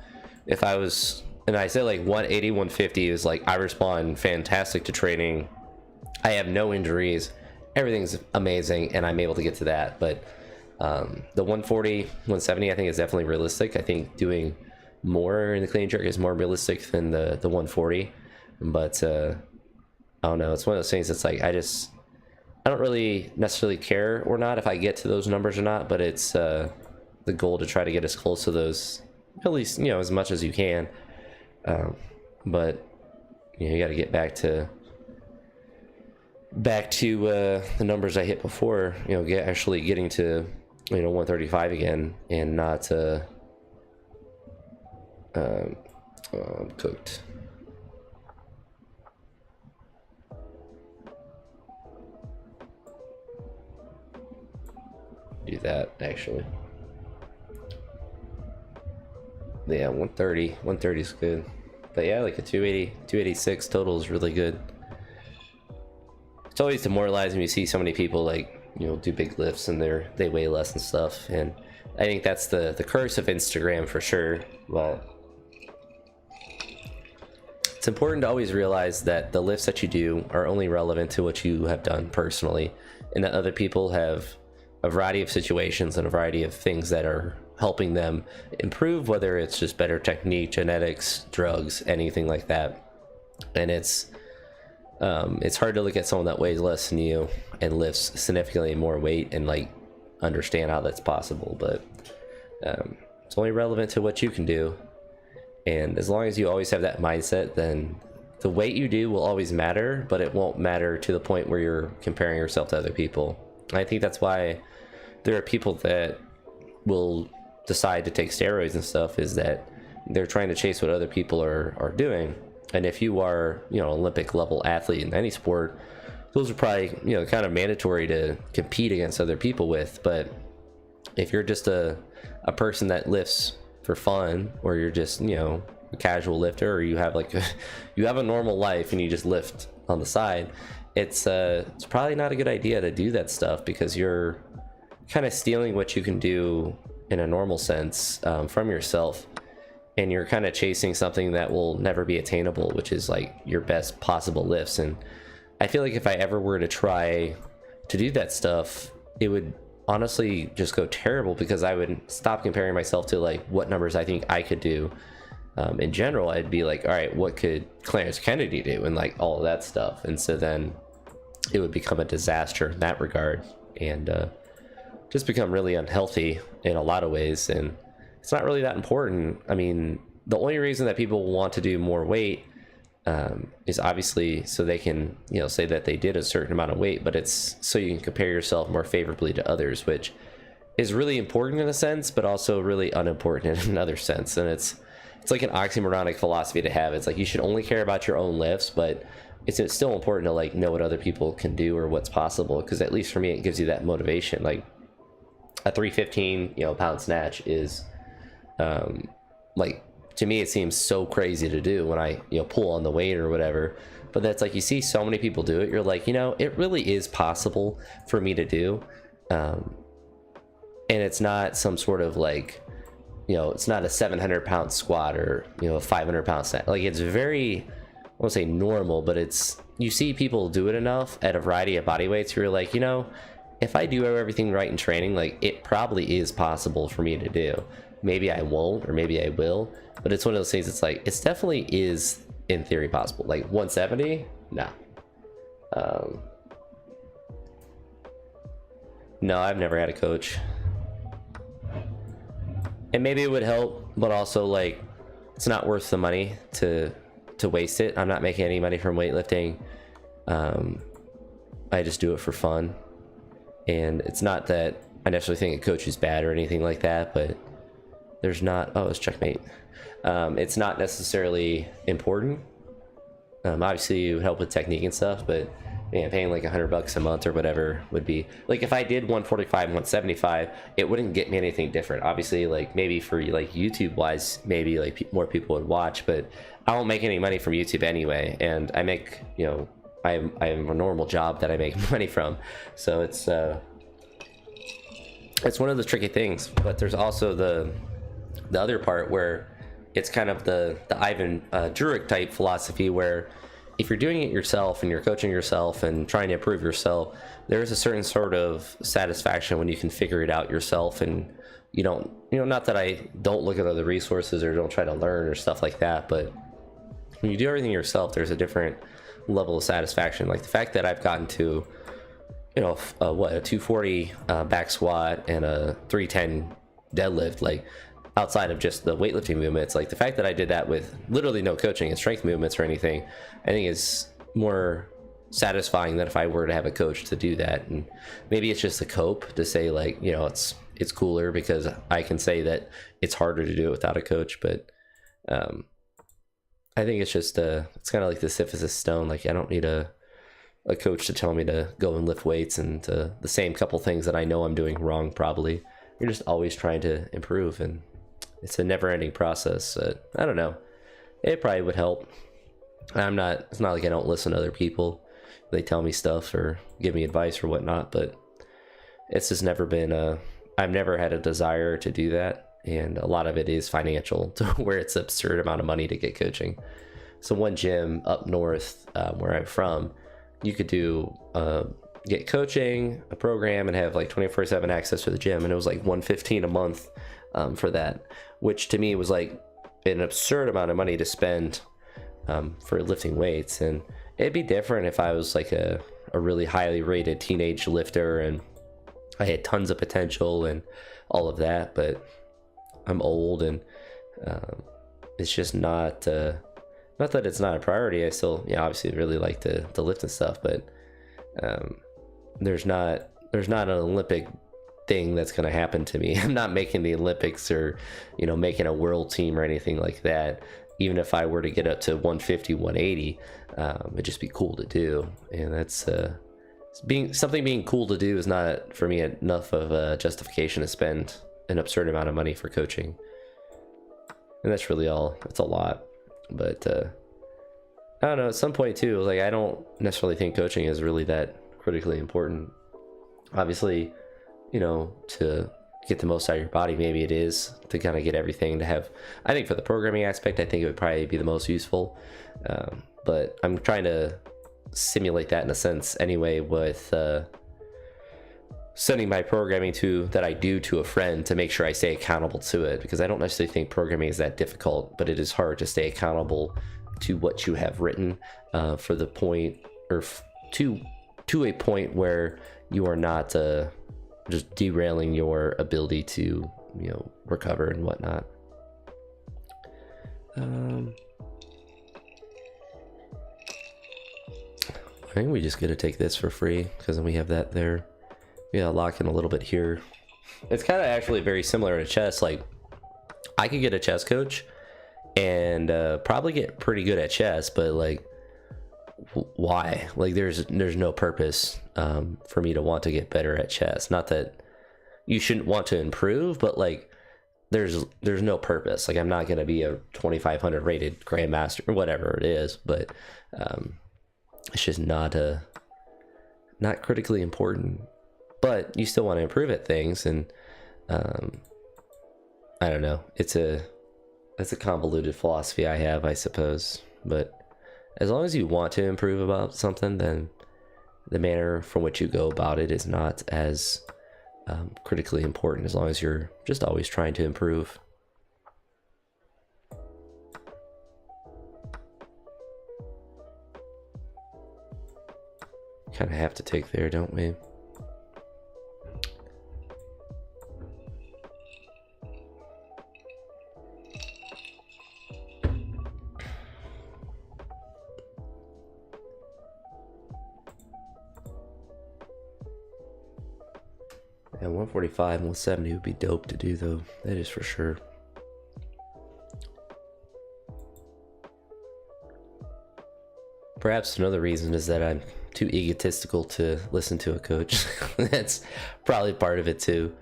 S1: If I was, and I say like 180, 150 is like, I respond fantastic to training, I have no injuries, everything's amazing, and I'm able to get to that. But the 140, 170 I think is definitely realistic. I think doing more in the clean jerk is more realistic than the 140. But I don't know, it's one of those things that's like, I don't really necessarily care or not if I get to those numbers or not, but it's the goal to try to get as close to those, at least, you know, as much as you can. But you know, you got to get back to the numbers I hit before, you know, actually getting to, you know, 135 again, and not I'm cooked. Do that actually. Yeah, 130 is good, but yeah, like a 280, 286 total is really good. It's always demoralizing when you see so many people like, you know, do big lifts and they weigh less and stuff, and I think that's the curse of Instagram for sure. But it's important to always realize that the lifts that you do are only relevant to what you have done personally, and that other people have a variety of situations and a variety of things that are helping them improve, whether it's just better technique, genetics, drugs, anything like that. And it's hard to look at someone that weighs less than you and lifts significantly more weight and like understand how that's possible. But it's only relevant to what you can do, and as long as you always have that mindset, then the weight you do will always matter, but it won't matter to the point where you're comparing yourself to other people. I think that's why there are people that will decide to take steroids and stuff is that they're trying to chase what other people are doing. And if you are, you know, Olympic level athlete in any sport, those are probably, you know, kind of mandatory to compete against other people with. But if you're just a person that lifts for fun, or you're just, you know, a casual lifter, or you have like you have a normal life and you just lift on the side, it's probably not a good idea to do that stuff, because you're kind of stealing what you can do in a normal sense from yourself, and you're kind of chasing something that will never be attainable, which is like your best possible lifts. And I feel like if I ever were to try to do that stuff, it would honestly just go terrible, because I would stop comparing myself to like what numbers I think I could do. In general, I'd be like, all right, what could Clarence Kennedy do, and like all of that stuff. And so then it would become a disaster in that regard, and just become really unhealthy in a lot of ways. And it's not really that important. I mean, the only reason that people want to do more weight is obviously so they can, you know, say that they did a certain amount of weight, but it's so you can compare yourself more favorably to others, which is really important in a sense, but also really unimportant in another sense. And it's like an oxymoronic philosophy to have. It's like you should only care about your own lifts, but it's still important to like know what other people can do or what's possible, because at least for me, it gives you that motivation. Like a 315, you know, pound snatch is like, to me, it seems so crazy to do when I, you know, pull on the weight or whatever. But that's like, you see so many people do it, you're like, you know, it really is possible for me to do. And it's not some sort of like, you know, it's not a 700-pound squat or, you know, a 500-pound snatch. Like, it's very, I won't say normal, but it's, you see people do it enough at a variety of body weights, you're like, you know, if I do everything right in training, like, it probably is possible for me to do. Maybe I won't, or maybe I will, but it's one of those things. It's like, it's definitely is in theory possible. Like 170, no. No, I've never had a coach, and maybe it would help, but also like, it's not worth the money to waste it. I'm not making any money from weightlifting. I just do it for fun, and it's not that I necessarily think a coach is bad or anything like that, but there's not, oh, it's checkmate. It's not necessarily important. Obviously you help with technique and stuff, but man, paying like $100 a month or whatever would be like, if I did 145, 175, it wouldn't get me anything different. Obviously, like maybe for like YouTube wise, maybe like more people would watch, but I don't make any money from YouTube anyway. And I make, you know, I have a normal job that I make money from. So it's one of the tricky things. But there's also the other part where it's kind of the Ivan Jurek type philosophy, where if you're doing it yourself and you're coaching yourself and trying to improve yourself, there is a certain sort of satisfaction when you can figure it out yourself, and you don't, you know, not that I don't look at other resources or don't try to learn or stuff like that, but when you do everything yourself, there's a different level of satisfaction. Like the fact that I've gotten to, you know, a 240 back squat and a 310 deadlift, like outside of just the weightlifting movements, like the fact that I did that with literally no coaching and strength movements or anything, I think is more satisfying than if I were to have a coach to do that. And maybe it's just a cope to say, like, you know, it's cooler because I can say that it's harder to do it without a coach. But I think it's just it's kind of like the Sisyphus stone. Like, I don't need a coach to tell me to go and lift weights and the same couple things that I know I'm doing wrong. Probably you're just always trying to improve, and it's a never-ending process. I don't know. It probably would help. It's not like I don't listen to other people. They tell me stuff or give me advice or whatnot, but it's just never been I've never had a desire to do that. And a lot of it is financial, to where it's an absurd amount of money to get coaching. So one gym up north, where I'm from, you could get coaching, a program, and have like 24/7 access to the gym. And it was like $115 a month for that, which to me was like an absurd amount of money to spend for lifting weights. And it'd be different if I was like a really highly rated teenage lifter and I had tons of potential and all of that, but I'm old, and it's just not that it's not a priority. I still, you know, obviously really like to lift and stuff, but there's not an Olympic thing that's going to happen to me. I'm not making the Olympics or, you know, making a world team or anything like that. Even if I were to get up to 150, 180, it'd just be cool to do. And that's being cool to do is not for me enough of a justification to spend an absurd amount of money for coaching. And that's really all. It's a lot. But I don't know, at some point too, like, I don't necessarily think coaching is really that critically important. Obviously, you know, to get the most out of your body, maybe it is to kind of get everything to have. I think for the programming aspect, I think it would probably be the most useful. But I'm trying to simulate that in a sense anyway with sending my programming that I do to a friend to make sure I stay accountable to it, because I don't necessarily think programming is that difficult, but it is hard to stay accountable to what you have written for the point, or to a point where you are not just derailing your ability to, you know, recover and whatnot. I think we just get to take this for free, because then we have that there. Yeah, lock in a little bit here. It's kind of actually very similar to chess. Like, I could get a chess coach and probably get pretty good at chess, but like, why? Like, there's no purpose for me to want to get better at chess. Not that you shouldn't want to improve, but like, there's no purpose. Like, I'm not going to be a 2500 rated grandmaster or whatever it is, but it's just not critically important. But you still want to improve at things, and I don't know. That's a convoluted philosophy I have, I suppose. But as long as you want to improve about something, then the manner from which you go about it is not as critically important, as long as you're just always trying to improve. Kind of have to take there, don't we? Yeah, 145 and 170 would be dope to do, though. That is for sure. Perhaps another reason is that I'm too egotistical to listen to a coach. That's probably part of it too.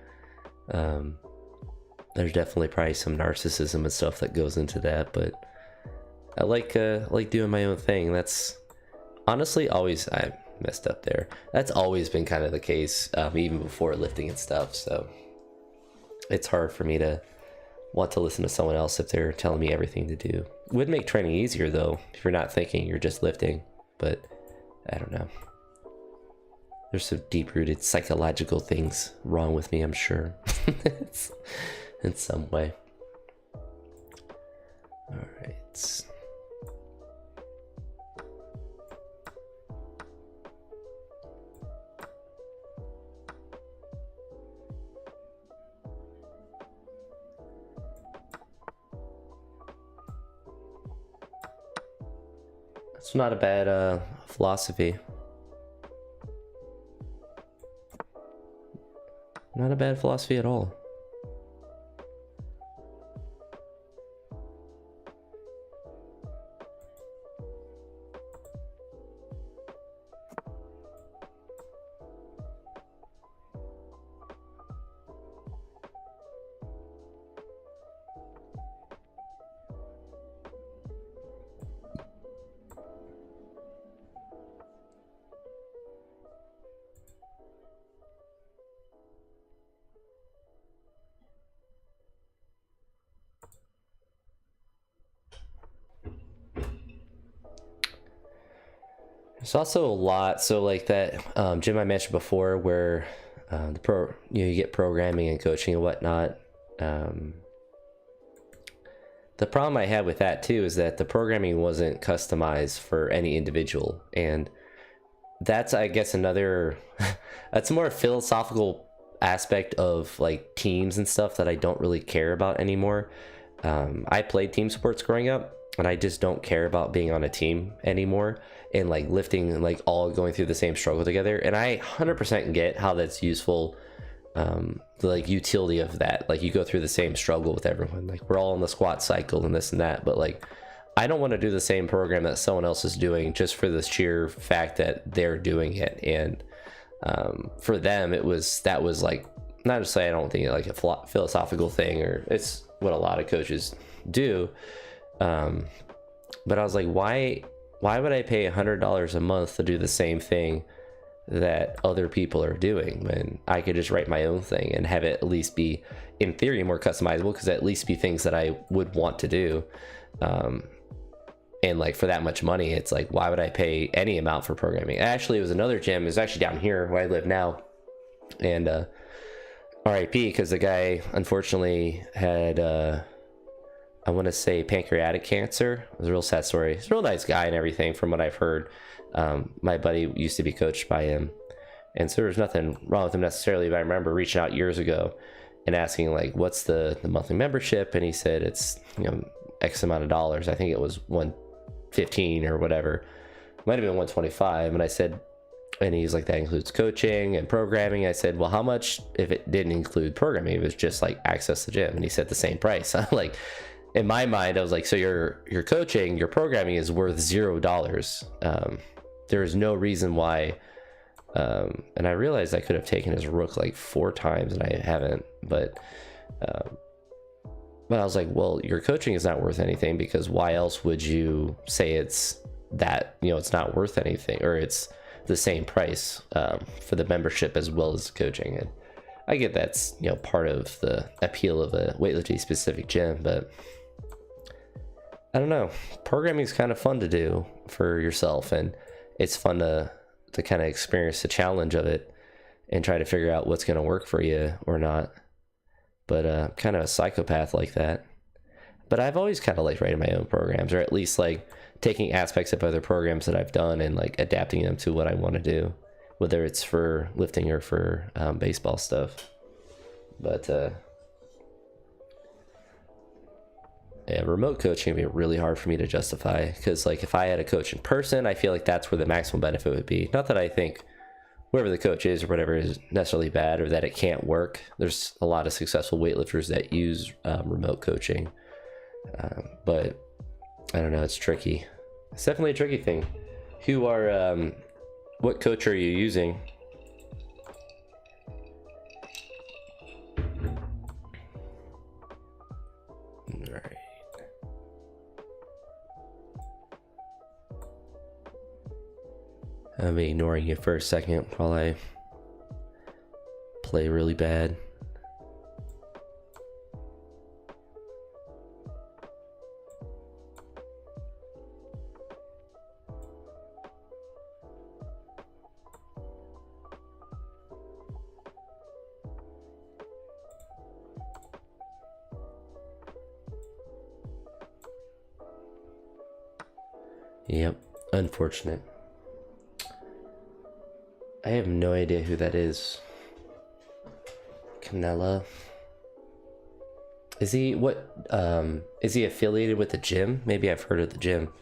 S1: There's definitely probably some narcissism and stuff that goes into that, but I like doing my own thing. That's honestly always, I messed up there. That's always been kind of the case, even before lifting and stuff. So it's hard for me to want to listen to someone else if they're telling me everything to do. Would make training easier though, if you're not thinking, you're just lifting. But I don't know. There's some deep-rooted psychological things wrong with me, I'm sure. In some way. All right. It's not a bad philosophy. Not a bad philosophy at all. There's also a lot, so like that gym I mentioned before, where you get programming and coaching and whatnot. The problem I had with that too is that the programming wasn't customized for any individual, and that's, I guess, another that's a more philosophical aspect of like teams and stuff that I don't really care about anymore. I played team sports growing up, and I just don't care about being on a team anymore and like lifting and like all going through the same struggle together. And I 100% get how that's useful the like utility of that. Like you go through the same struggle with everyone. Like we're all in the squat cycle and this and that, but like I don't want to do the same program that someone else is doing just for the sheer fact that they're doing it. And for them, that was like, not to say I don't think like a philosophical thing, or it's what a lot of coaches do. But I was like, why would I pay $100 a month to do the same thing that other people are doing when I could just write my own thing and have it at least be, in theory, more customizable, because at least be things that I would want to do. And like for that much money, it's like, why would I pay any amount for programming? Actually, it was another gym. It was actually down here where I live now. And RIP, because the guy unfortunately had, I want to say, pancreatic cancer. It was a real sad story. He's a real nice guy and everything from what I've heard. My buddy used to be coached by him. And so there was nothing wrong with him necessarily, but I remember reaching out years ago and asking like, what's the monthly membership? And he said, it's, you know, X amount of dollars. I think it was $115 or whatever. Might have been $125. And I said, and he's like, that includes coaching and programming. I said, well, how much if it didn't include programming? It was just like access to the gym. And he said the same price. I'm like, in my mind, I was like, so your coaching, your programming is worth $0. There is no reason why. And I realized I could have taken his rook like 4 times and I haven't, but I was like, well, your coaching is not worth anything, because why else would you say it's that, you know, it's not worth anything, or it's the same price for the membership as well as the coaching. And I get that's, you know, part of the appeal of a weightlifting specific gym, but I don't know. Programming is kind of fun to do for yourself, and it's fun to kind of experience the challenge of it and try to figure out what's going to work for you or not. But kind of a psychopath like that. But I've always kind of liked writing my own programs, or at least like taking aspects of other programs that I've done and like adapting them to what I want to do, whether it's for lifting or for baseball stuff. But yeah, remote coaching would be really hard for me to justify, because like if I had a coach in person, I feel like that's where the maximum benefit would be. Not that I think whoever the coach is or whatever is necessarily bad or that it can't work. There's a lot of successful weightlifters that use remote coaching, but I don't know, it's tricky. It's definitely a tricky thing. What coach are you using? All right. I'm ignoring you for a second while I play really bad. Yep, unfortunate. I have no idea who that is. Canella. Is he affiliated with the gym? Maybe I've heard of the gym.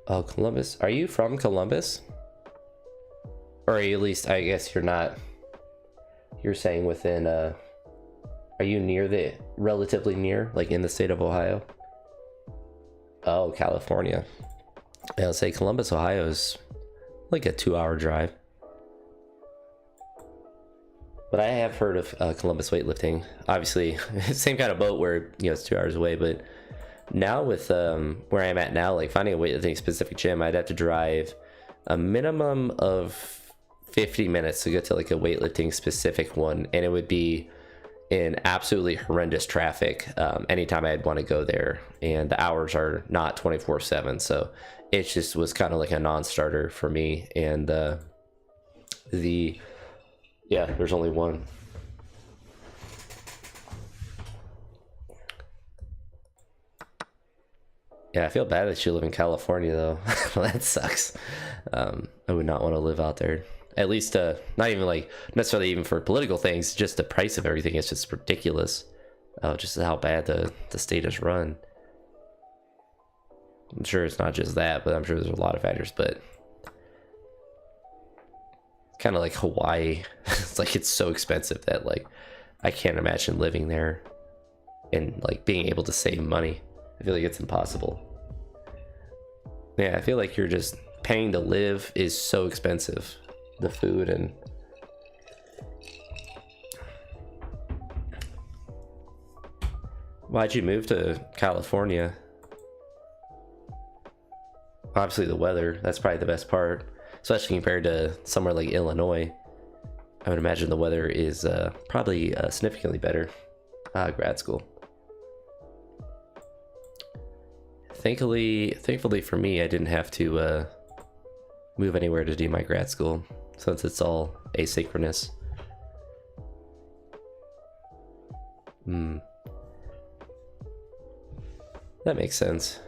S1: Oh, Columbus. Are you from Columbus? Or at least, I guess you're not. You're saying within, are you relatively near, like in the state of Ohio? Oh, California. I'll say Columbus, Ohio is like a 2-hour drive. But I have heard of Columbus weightlifting. Obviously, same kind of boat where, you know, it's 2 hours away, but now with where I'm at now, like finding a weightlifting specific gym, I'd have to drive a minimum of 50 minutes to get to like a weightlifting specific one, and it would be in absolutely horrendous traffic anytime I'd want to go there, and the hours are not 24/7, so it just was kind of like a non-starter for me. And yeah, there's only one. Yeah, I feel bad that you live in California though. That sucks. I would not want to live out there. At least, not even like necessarily even for political things, just the price of everything is just ridiculous. Just how bad the state is run. I'm sure it's not just that, but I'm sure there's a lot of factors. But kind of like Hawaii, it's like it's so expensive that like I can't imagine living there and like being able to save money. I feel like it's impossible. Yeah, I feel like you're just paying to live is so expensive. The food and why'd you move to California? Obviously the weather, that's probably the best part, especially compared to somewhere like Illinois. I would imagine the weather is probably significantly better. Grad school. Thankfully for me, I didn't have to move anywhere to do my grad school, since it's all asynchronous. That makes sense.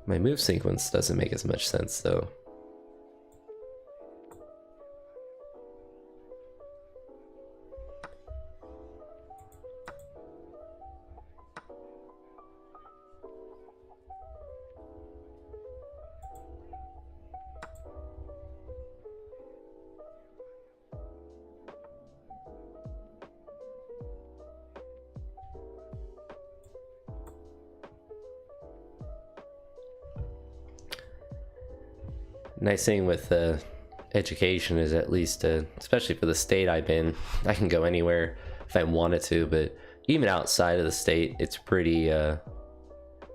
S1: My move sequence doesn't make as much sense though. Nice thing with education is at least, especially for the state I'm in, I can go anywhere if I wanted to, but even outside of the state, it's pretty, I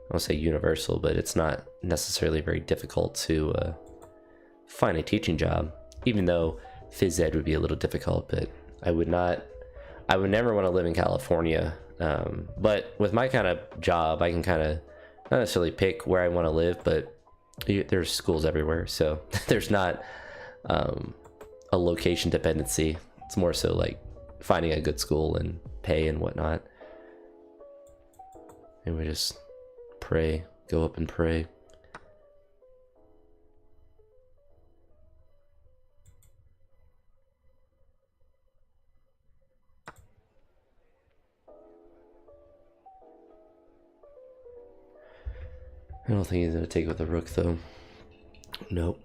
S1: won't say universal, but it's not necessarily very difficult to find a teaching job, even though phys ed would be a little difficult, but I would never want to live in California. But with my kind of job, I can kind of not necessarily pick where I want to live, but there's schools everywhere, so there's not a location dependency. It's more so like finding a good school and pay and whatnot. And we just pray, go up and pray. I don't think he's gonna take with the rook though. Nope.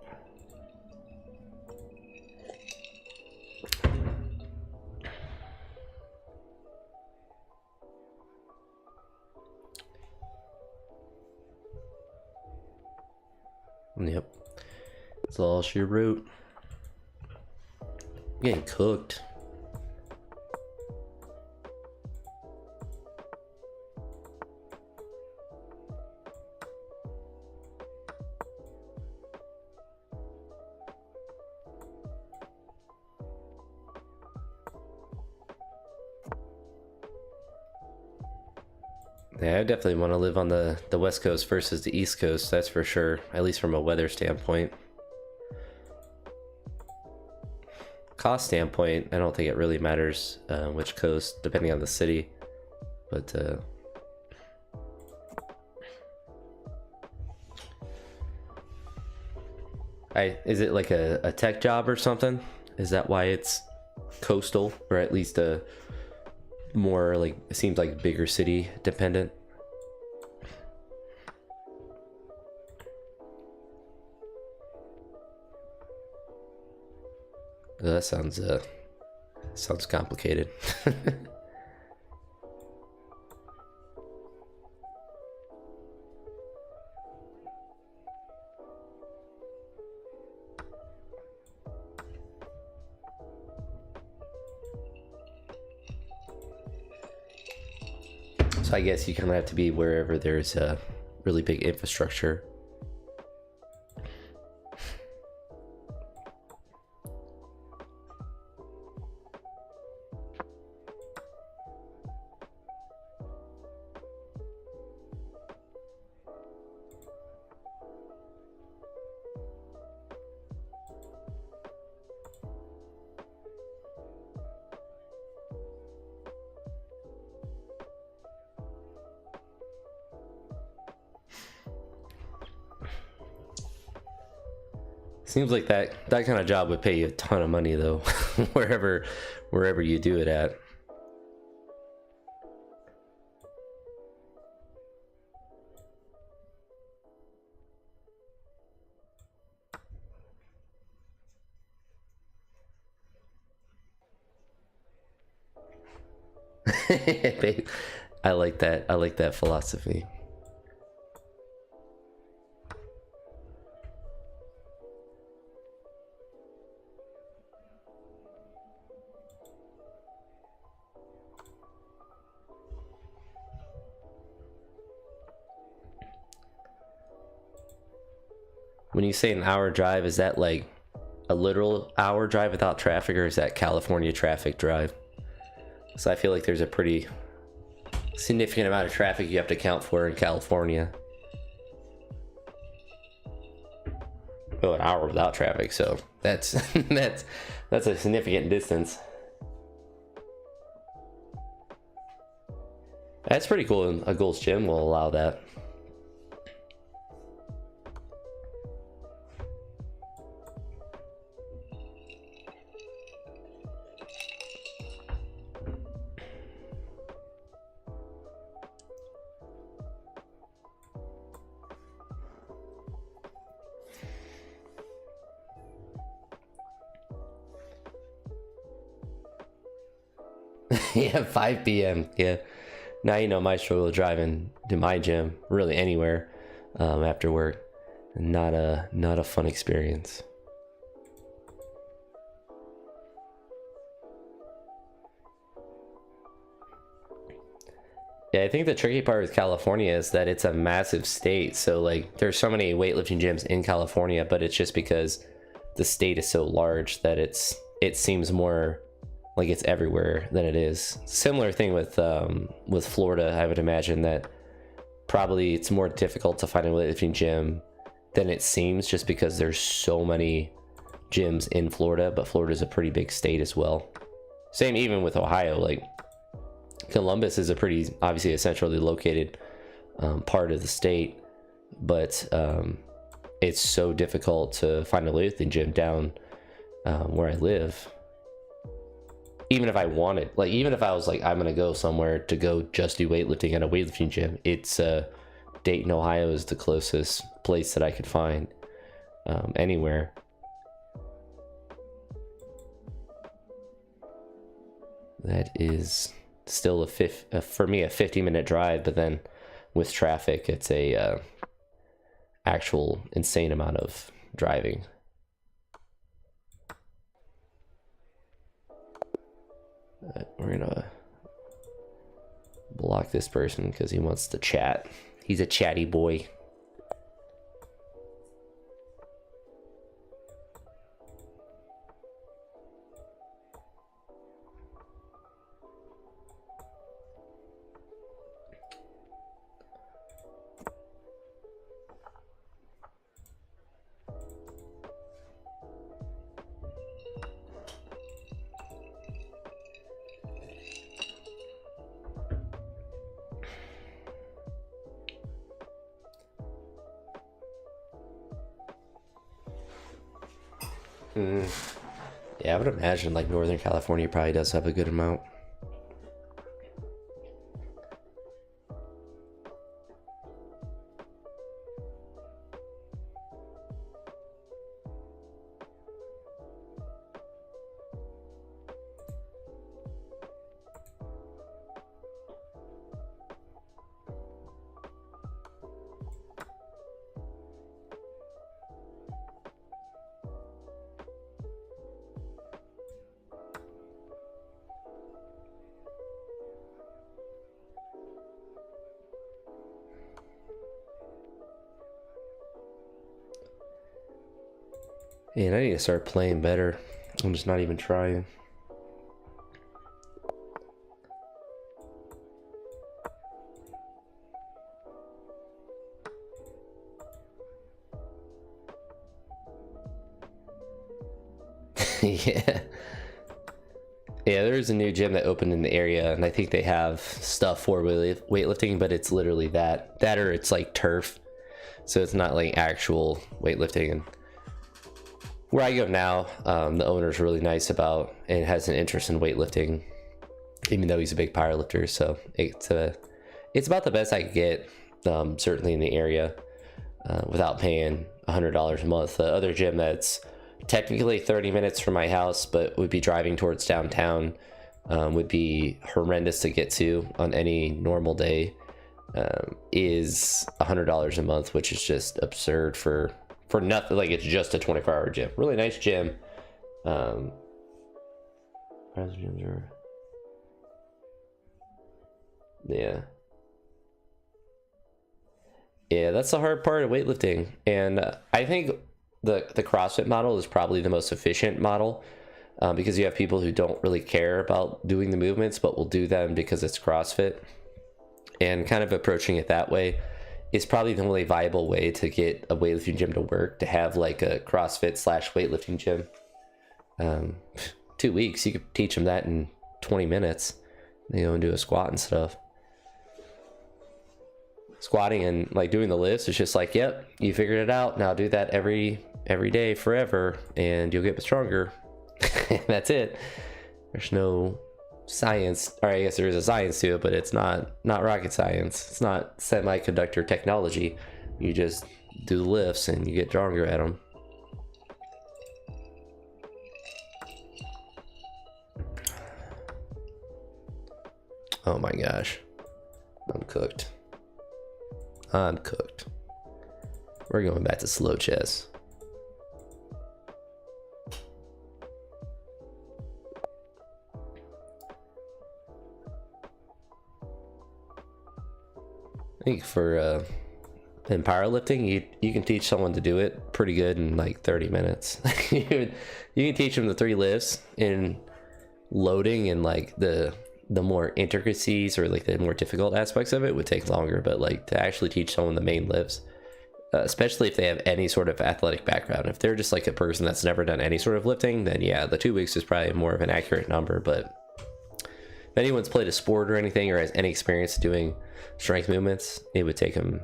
S1: Yep. That's all she wrote. Getting cooked. Yeah, I definitely want to live on the West Coast versus the East Coast, that's for sure, at least from a weather standpoint. Cost standpoint, I don't think it really matters which coast, depending on the city, but is it like a tech job or something? Is that why it's coastal, or at least a more like, it seems like bigger city dependent? That sounds complicated. So I guess you kind of have to be wherever there's a really big infrastructure. Seems like that kind of job would pay you a ton of money though, wherever you do it at. I like that. I like that philosophy. When you say an hour drive, is that like a literal hour drive without traffic, or is that California traffic drive? So I feel like there's a pretty significant amount of traffic you have to account for in California. Oh, an hour without traffic, so that's that's a significant distance. That's pretty cool, and a Gold's Gym will allow that. Yeah, 5 p.m. Yeah. Now you know my struggle driving to my gym, really anywhere, after work. Not a fun experience. Yeah, I think the tricky part with California is that it's a massive state. So like there's so many weightlifting gyms in California, but it's just because the state is so large that it seems more like it's everywhere than it is. Similar thing with Florida. I would imagine that probably it's more difficult to find a weightlifting gym than it seems, just because there's so many gyms in Florida, but Florida's a pretty big state as well. Same even with Ohio. Like Columbus is a pretty, obviously a centrally located part of the state, but it's so difficult to find a weightlifting gym down where I live. Even if I wanted, like, even if I was like, I'm gonna go somewhere to go just do weightlifting at a weightlifting gym, it's Dayton, Ohio is the closest place that I could find anywhere. That is still for me a 50-minute drive, but then with traffic, it's a actual insane amount of driving. We're gonna block this person because he wants to chat. He's a chatty boy. Yeah, I would imagine like Northern California probably does have a good amount. And I need to start playing better. I'm just not even trying. Yeah. Yeah, there's a new gym that opened in the area, and I think they have stuff for weightlifting, but it's literally that or it's like turf. So it's not like actual weightlifting. And where I go now, the owner's really nice about and has an interest in weightlifting, even though he's a big powerlifter. So it's about the best I could get, certainly in the area, without paying $100 a month. The other gym that's technically 30 minutes from my house, but would be driving towards downtown, would be horrendous to get to on any normal day, is $100 a month, which is just absurd for nothing. Like, it's just a 24-hour gym. Really nice gym. Gyms are... Yeah, that's the hard part of weightlifting. And I think the CrossFit model is probably the most efficient model, because you have people who don't really care about doing the movements, but will do them because it's CrossFit. And kind of approaching it that way is probably the only viable way to get a weightlifting gym to work, to have like a CrossFit / weightlifting gym. 2 weeks, you could teach them that in 20 minutes, and do a squat and stuff. Squatting and like doing the lifts, it's just like, yep, you figured it out. Now do that every day forever, and you'll get stronger. That's it. There's no science, or I guess there is a science to it, but it's not rocket science. It's not semiconductor technology. You just do the lifts and you get stronger at them. Oh my gosh, I'm cooked. We're going back to slow chess. I think for in powerlifting, you can teach someone to do it pretty good in like 30 minutes. You can teach them the 3 lifts in loading, and like the more intricacies or like the more difficult aspects of it would take longer. But like to actually teach someone the main lifts, especially if they have any sort of athletic background, if they're just like a person that's never done any sort of lifting, then yeah, the 2 weeks is probably more of an accurate number. But if anyone's played a sport or anything, or has any experience doing strength movements, it would take them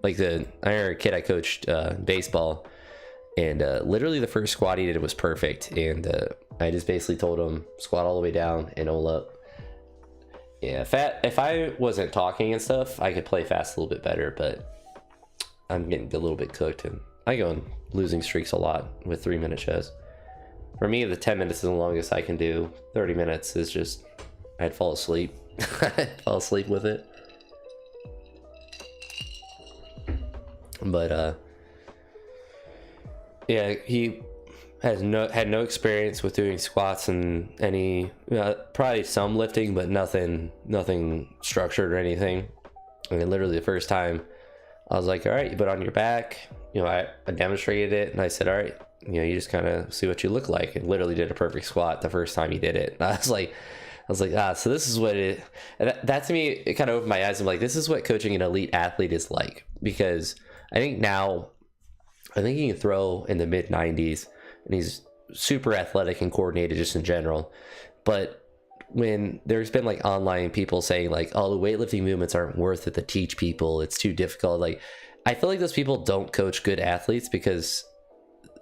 S1: like I remember a kid I coached baseball, and literally the first squat he did was perfect, and I just basically told him squat all the way down and roll up. Yeah, if I wasn't talking and stuff, I could play fast a little bit better, but I'm getting a little bit cooked, and I go on losing streaks a lot with 3-minute chess. For me, the 10 minutes is the longest I can do. 30 minutes is just, I'd fall asleep. I'd fall asleep with it. But yeah, he had no experience with doing squats and any, probably some lifting, but nothing structured or anything. And literally the first time I was like, all right, you put on your back, I demonstrated it, and I said, all right, you just kind of see what you look like, and literally did a perfect squat the first time he did it. And I was like, so this is what it, that to me, it kind of opened my eyes. I'm like, this is what coaching an elite athlete is like, because I think he can throw in the mid 90s, and he's super athletic and coordinated just in general. But when there's been like online people saying like, oh, the weightlifting movements aren't worth it to teach people, it's too difficult, like I feel like those people don't coach good athletes, because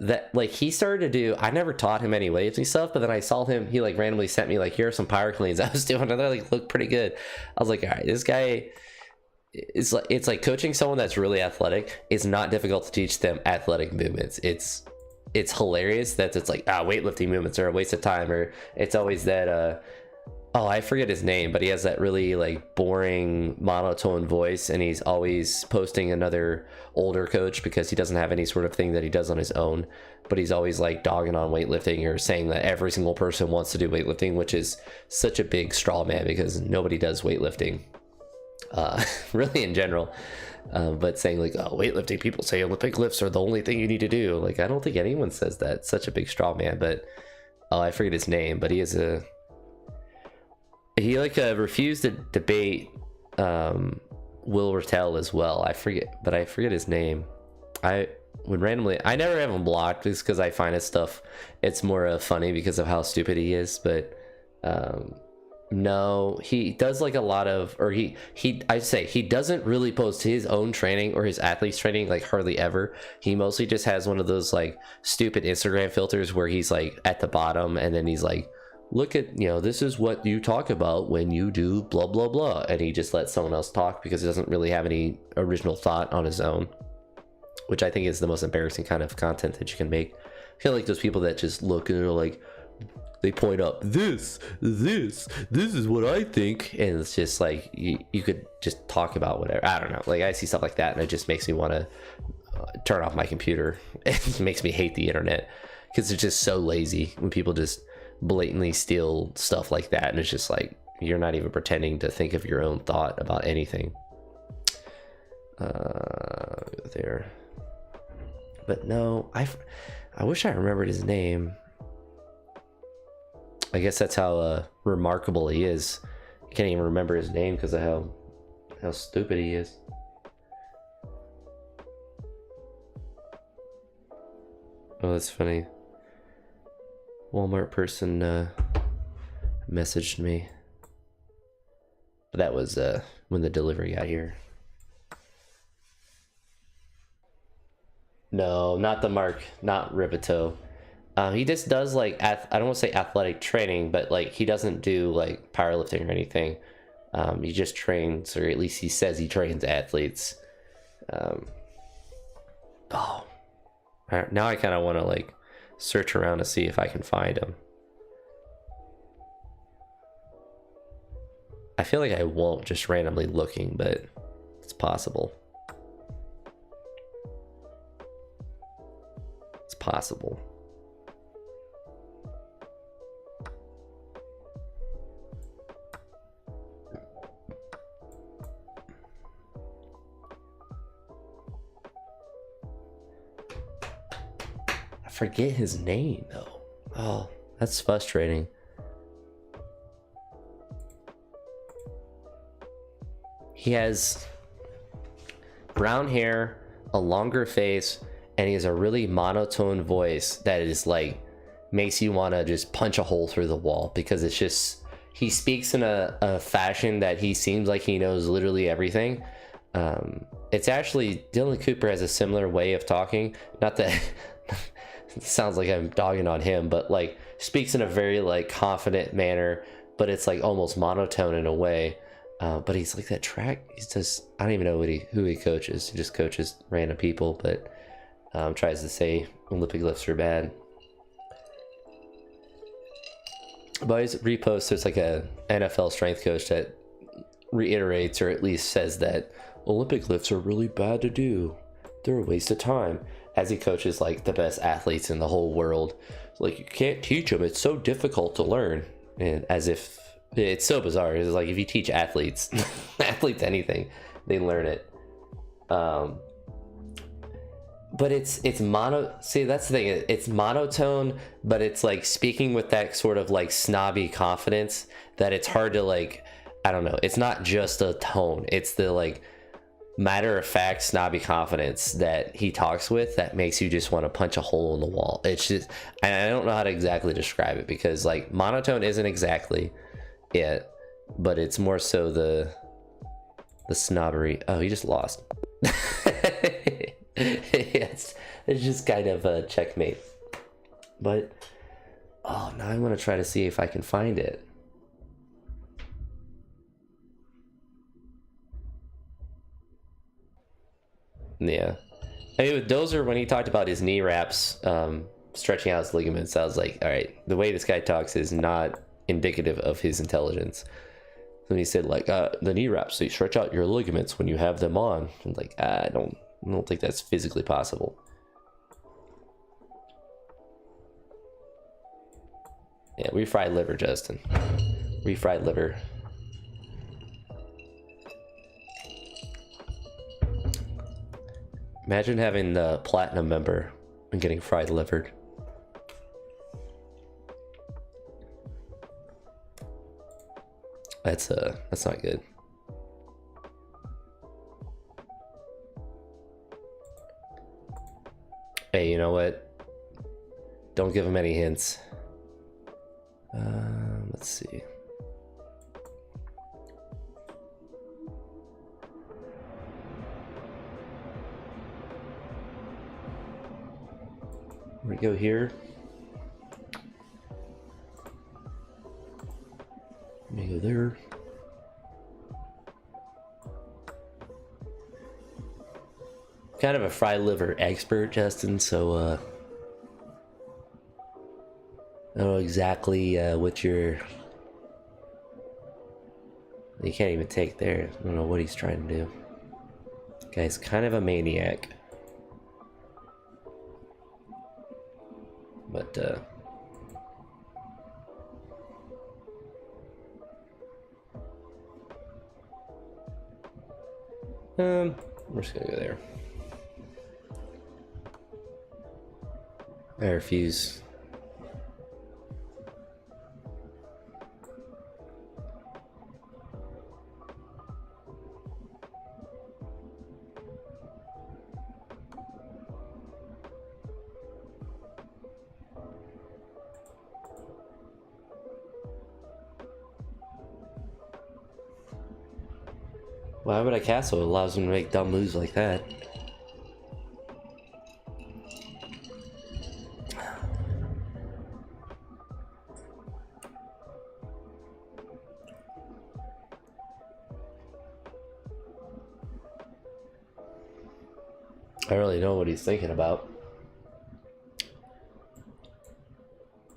S1: that, like, he started to do, I never taught him any weightlifting stuff, but then I saw him, he like randomly sent me like, here are some power cleans I was doing, and they like look pretty good. I was like, all right, this guy, it's like coaching someone that's really athletic is not difficult to teach them athletic movements. It's hilarious that it's like, weightlifting movements are a waste of time, or it's always that I forget his name, but he has that really like boring monotone voice, and he's always posting another older coach because he doesn't have any sort of thing that he does on his own, but he's always like dogging on weightlifting or saying that every single person wants to do weightlifting, which is such a big straw man, because nobody does weightlifting really in general. But saying like, oh, weightlifting, people say Olympic lifts are the only thing you need to do. Like, I don't think anyone says that. It's such a big straw man. But I forget his name, but he refused to debate Will Rattel as well. I forget his name. I never have him blocked, just because I find his stuff, it's more funny because of how stupid he is. But No, he does like a lot of, or I'd say he doesn't really post his own training or his athletes training, like hardly ever. He mostly just has one of those like stupid Instagram filters where he's like at the bottom and then he's like, look at, you know, this is what you talk about when you do blah blah blah, and he just lets someone else talk because he doesn't really have any original thought on his own, which I think is the most embarrassing kind of content that you can make. I feel like those people that just look and they're like, they point up, this is what I think, and it's just like you could just talk about whatever. I don't know, like I see stuff like that and it just makes me want to turn off my computer. It makes me hate the internet because it's just so lazy when people just blatantly steal stuff like that, and it's just like you're not even pretending to think of your own thought about anything. There, but no, I wish I remembered his name. I guess that's how remarkable he is. I can't even remember his name because of how stupid he is. Oh, that's funny. Walmart person messaged me. But that was when the delivery got here. No, not the Mark, not Ribito. He just does like, I don't want to say athletic training, but like he doesn't do like powerlifting or anything. He just trains, or at least he says he trains athletes. Oh, now I kind of want to like search around to see if I can find him. I feel like I won't just randomly looking, but it's possible. It's possible. Forget his name though. Oh, that's frustrating. He has brown hair, a longer face, and he has a really monotone voice that is like makes you want to just punch a hole through the wall, because it's just, he speaks in a fashion that he seems like he knows literally everything. It's actually, Dylan Cooper has a similar way of talking. Not that it sounds like I'm dogging on him, but like speaks in a very like confident manner, but it's like almost monotone in a way. But he's like that track. He's just, I don't even know who he coaches. He just coaches random people, but tries to say Olympic lifts are bad. But always reposts, there's like a NFL strength coach that reiterates, or at least says that Olympic lifts are really bad to do. They're a waste of time. As he coaches like the best athletes in the whole world. Like, you can't teach them, it's so difficult to learn. And as if, it's so bizarre. It's like if you teach athletes anything, they learn it. But it's see, that's the thing, it's monotone, but it's like speaking with that sort of like snobby confidence that it's hard to like, I don't know, it's not just a tone, it's the like matter of fact snobby confidence that he talks with that makes you just want to punch a hole in the wall. It's just, and I don't know how to exactly describe it, because like monotone isn't exactly it, but it's more so the snobbery. Oh, he just lost. it's just kind of a checkmate. But oh, now I want to try to see if I can find it. Yeah, I mean, with Dozer, when he talked about his knee wraps, stretching out his ligaments, I was like, all right, the way this guy talks is not indicative of his intelligence. When he said like the knee wraps, so you stretch out your ligaments when you have them on, and like I don't think that's physically possible. Yeah, refried liver, Justin. Refried liver. Imagine having the platinum member and getting fried livered. That's not good. Hey, you know what? Don't give him any hints. Let's see. go here. Let me go there. Kind of a fry liver expert, Justin, so I don't know exactly what you can't even take there. I don't know what he's trying to do. Guy's kind of a maniac. But we're just gonna go there. I refuse. Why would I castle? It allows him to make dumb moves like that. I really know what he's thinking about.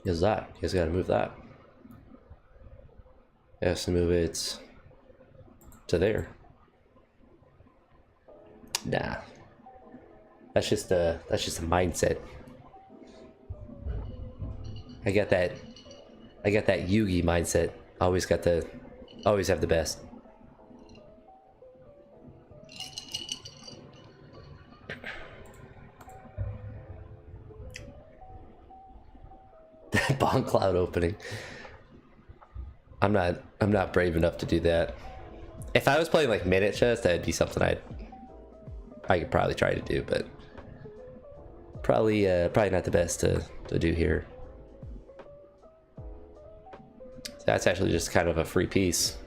S1: Is that? He's got to move that. He has to move it to there. Nah. That's just a mindset. I got that Yugi mindset. Always have the best. Bomb cloud opening. I'm not brave enough to do that. If I was playing like minute chess, that'd be something I could probably try to do, but probably not the best to do here. So that's actually just kind of a free piece.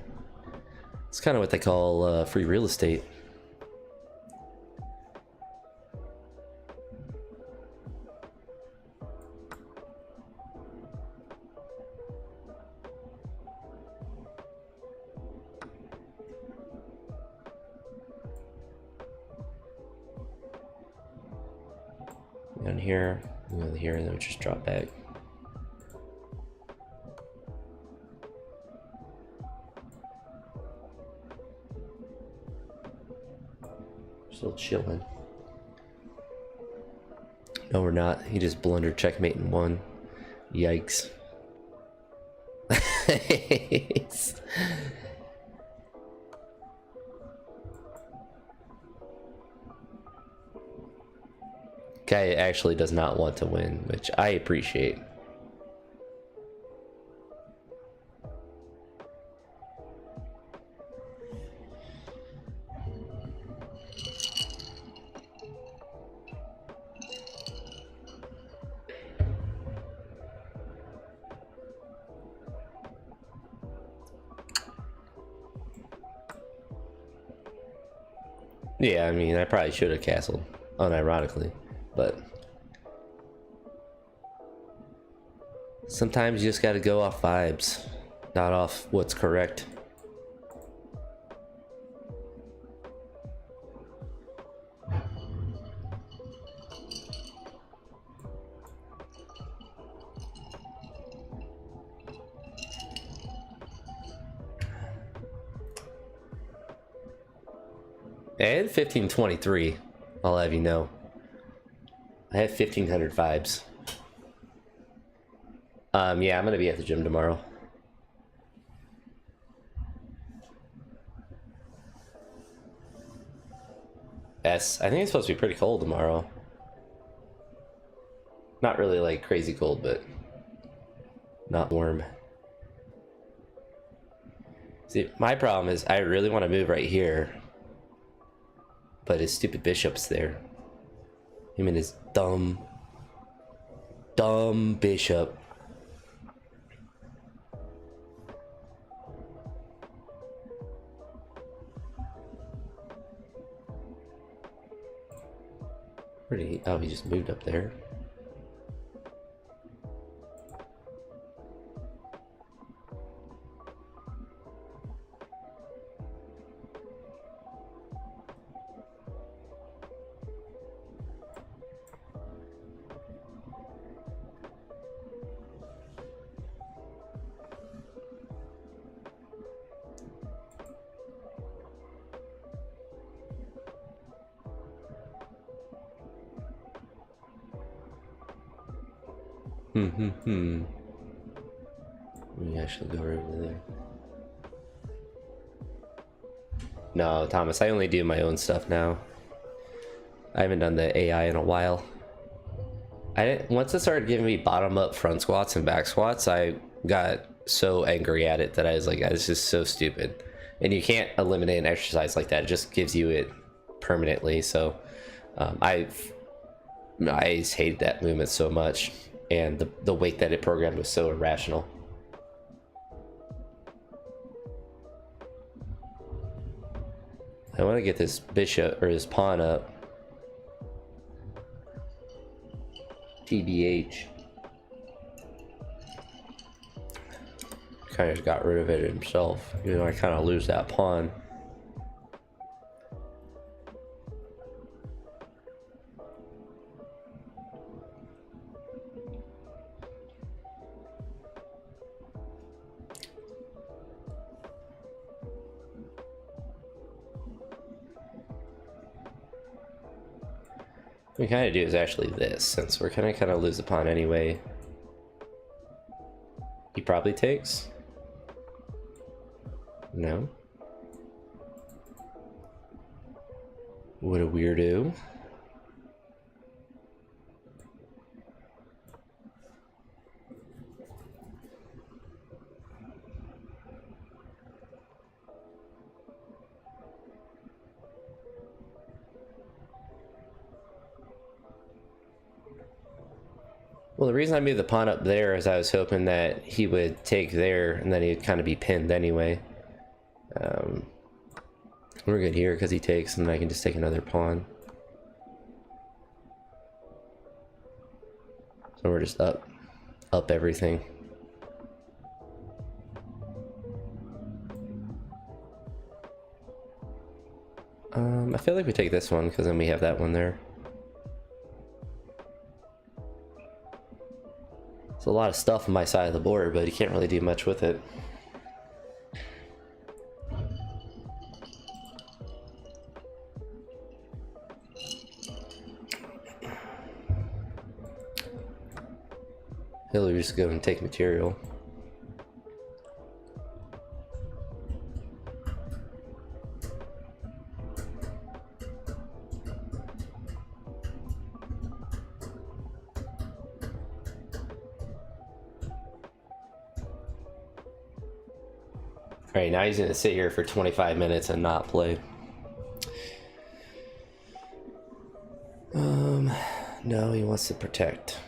S1: It's kind of what they call free real estate. Down here, here, and then we just drop back. Still chilling. No, we're not. He just blundered checkmate and won. Yikes. Guy actually does not want to win, which I appreciate. Yeah, I mean, I probably should have castled, unironically, but sometimes you just gotta go off vibes, not off what's correct. I had 1523, I'll have you know. I have 1500 vibes. Yeah, I'm gonna be at the gym tomorrow. S. I think it's supposed to be pretty cold tomorrow. Not really like crazy cold, but not warm. See, my problem is I really want to move right here, but his stupid bishop's there. Him and his dumb bishop. Where did he? Oh, he just moved up there. We actually go over there. No, Thomas, I only do my own stuff now. I haven't done the AI in a while. Once it started giving me bottom up front squats and back squats, I got so angry at it that I was like, this is so stupid. And you can't eliminate an exercise like that. It just gives you it permanently. So I just hated that movement so much. And the weight that it programmed was so irrational. I want to get this bishop or this pawn up. TBH. Kind of got rid of it himself. You know, I kind of lose that pawn. What we kind of do is actually this, since we're kind of lose the pawn anyway. He probably takes. No. What a weirdo. Well, the reason I moved the pawn up there is I was hoping that he would take there and then he'd kind of be pinned anyway. We're good here because he takes and then I can just take another pawn. So we're just up everything. I feel like we take this one because then we have that one there. It's a lot of stuff on my side of the board, but you can't really do much with it. He'll just go and take material. Alright, now he's gonna sit here for 25 minutes and not play. No, he wants to protect.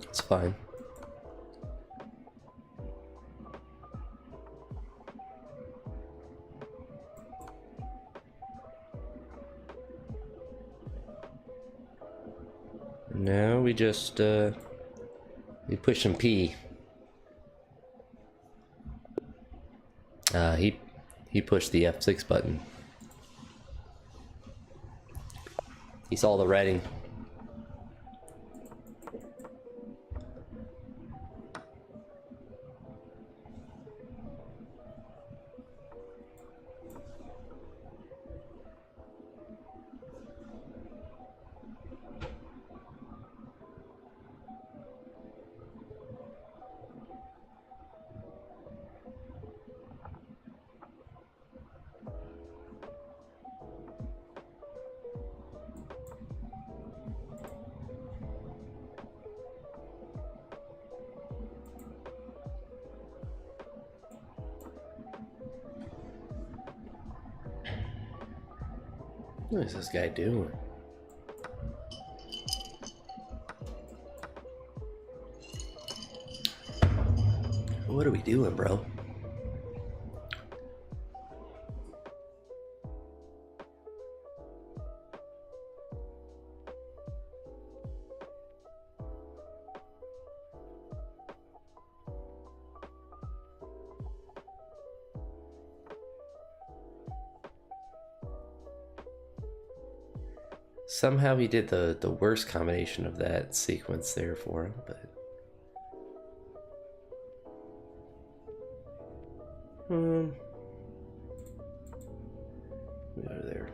S1: It's fine. Now we just we push some P. He pushed the F6 button. He saw the writing. What is this guy doing? What are we doing, bro? Somehow he did the worst combination of that sequence there for him, but over there.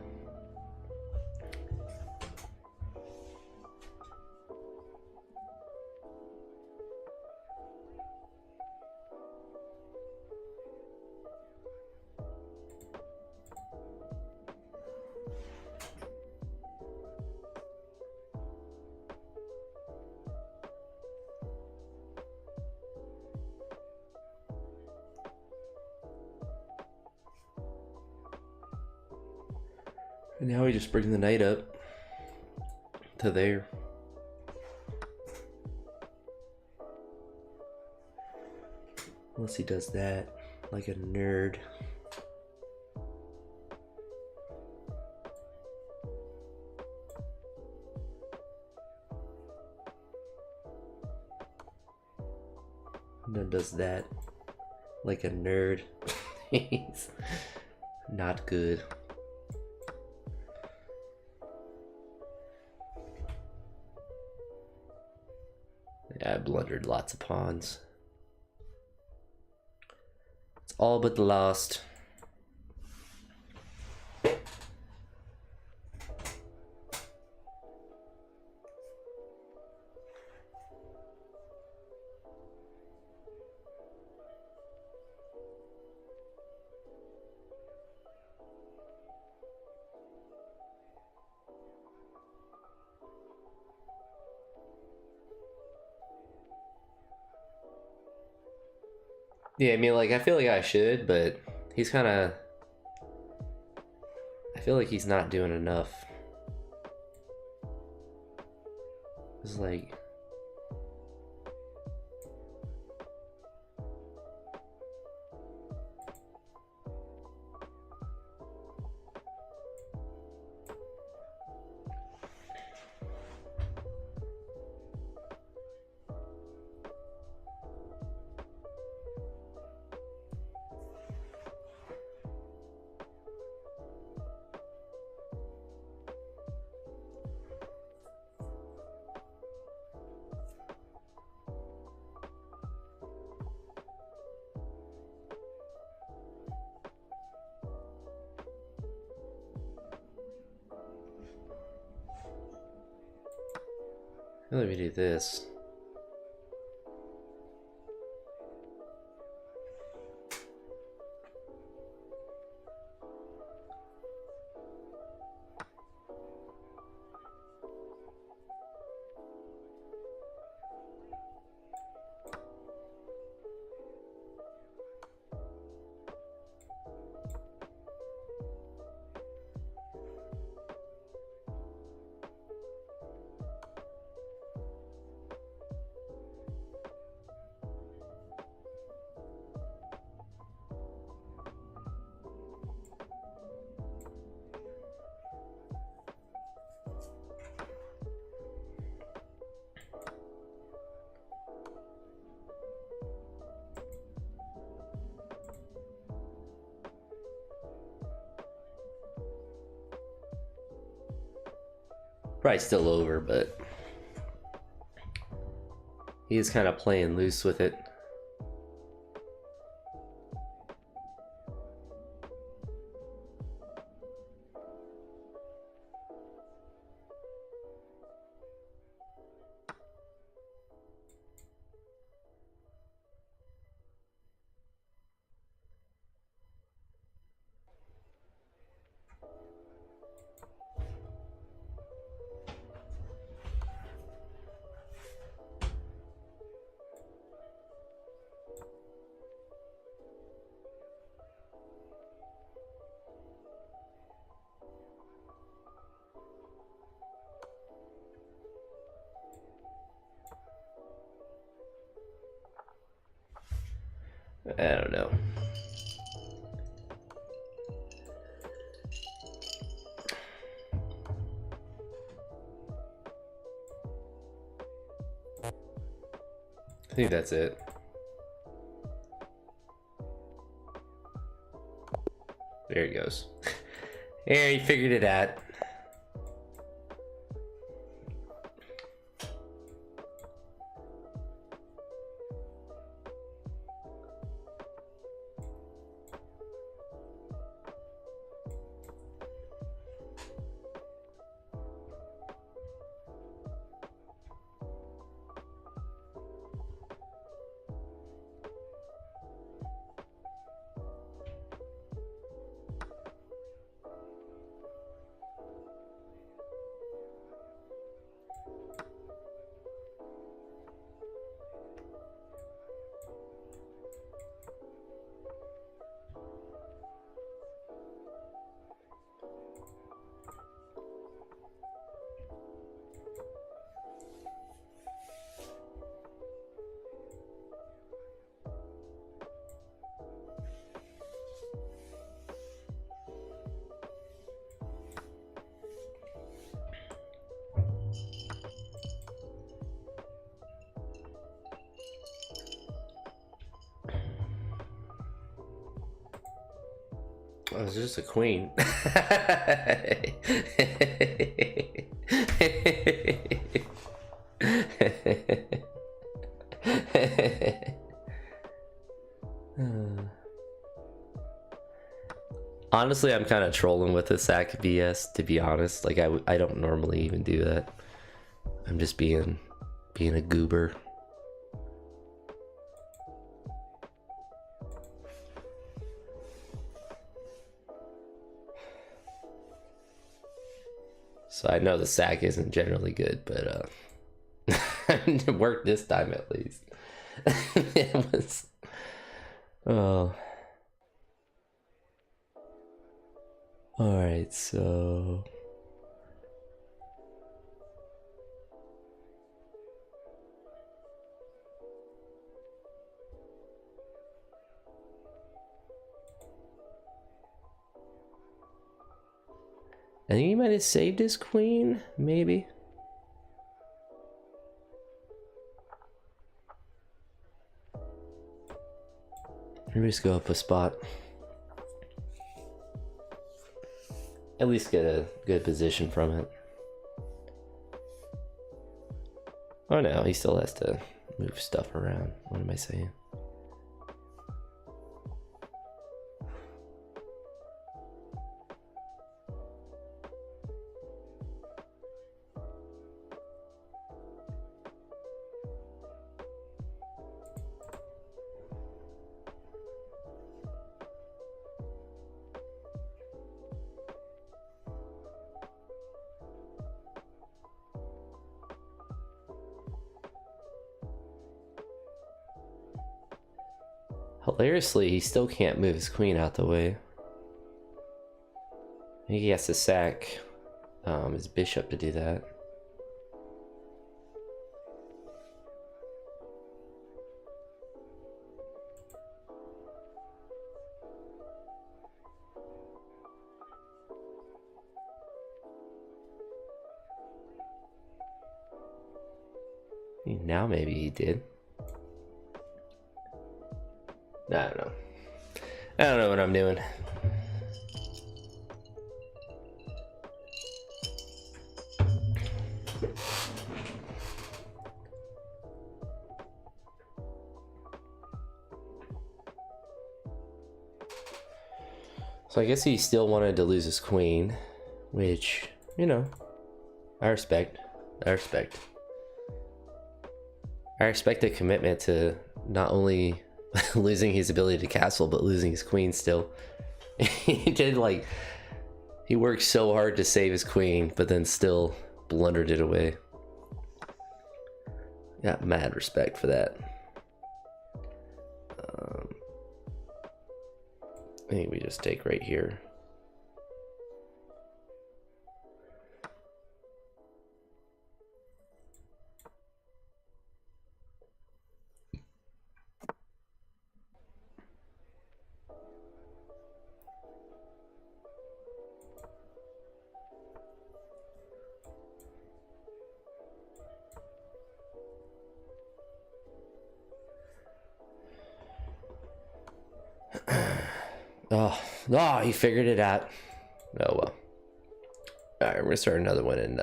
S1: And now we just bring the knight up to there. Unless he does that like a nerd. And then does that like a nerd. He's not good. Yeah, I blundered lots of pawns. It's all but the last. Yeah, I mean, like, I feel like I should, but he's kind of... I feel like he's not doing enough. It's like... Let me do this. Probably still over, but he's kind of playing loose with it. I don't know. I think that's it. There he goes. There, he figured it out. Oh, it's just a queen. Honestly, I'm kind of trolling with the sack BS, to be honest. Like, I don't normally even do that. I'm just being a goober. So I know the sack isn't generally good, but it worked this time at least. It was... Oh. Alright, so... I think he might have saved his queen, maybe. Let me just go up a spot. At least get a good position from it. Oh no, he still has to move stuff around. What am I saying? Hilariously, he still can't move his queen out the way. I think he has to sack his bishop to do that. Now maybe he did. I don't know. I don't know what I'm doing. So I guess he still wanted to lose his queen, which, you know, I respect. I respect. I respect the commitment to not only losing his ability to castle, but losing his queen still. He did, like, he worked so hard to save his queen, but then still blundered it away. Got mad respect for that. I think we just take right here. Oh, no, he figured it out. Oh well. Alright, we're gonna start another one and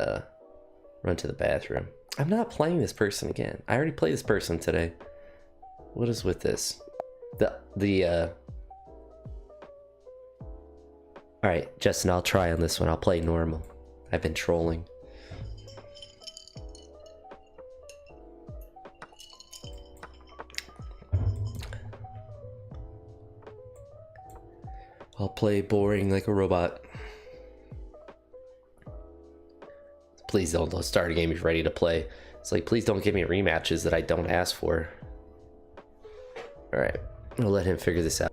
S1: run to the bathroom. I'm not playing this person again. I already played this person today. What is with this? Alright, Justin, I'll try on this one. I'll play normal. I've been trolling. I'll play boring like a robot. Please don't start a game if you're ready to play. It's like, please don't give me rematches that I don't ask for. Alright, I'll let him figure this out.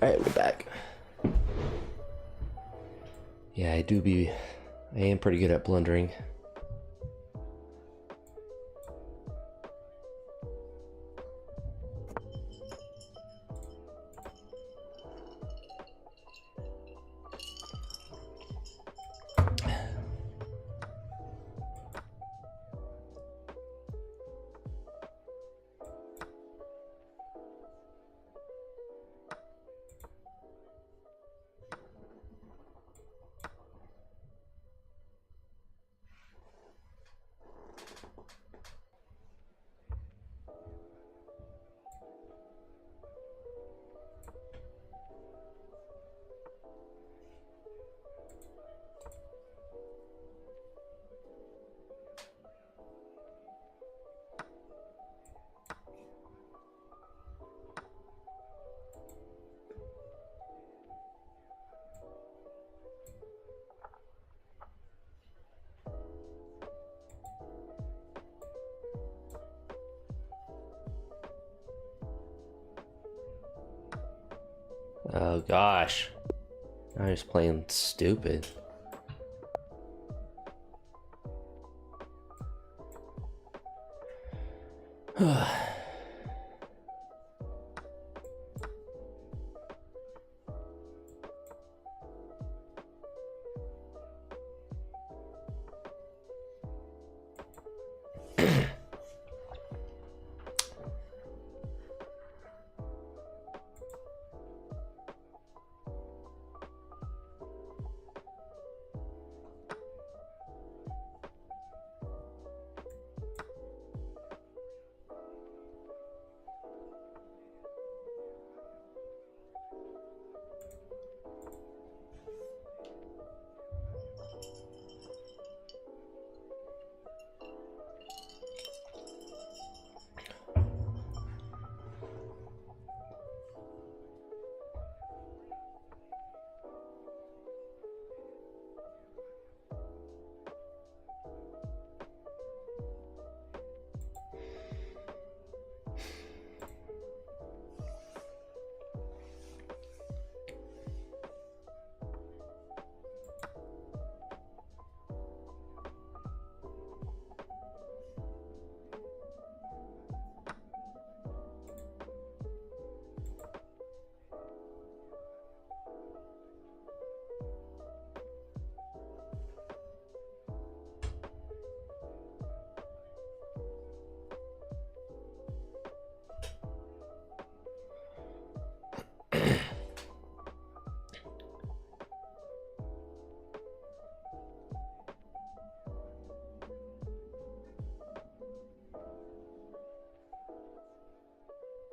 S1: Alright, we're back. Yeah, I am pretty good at blundering. Oh gosh. I'm just playing stupid.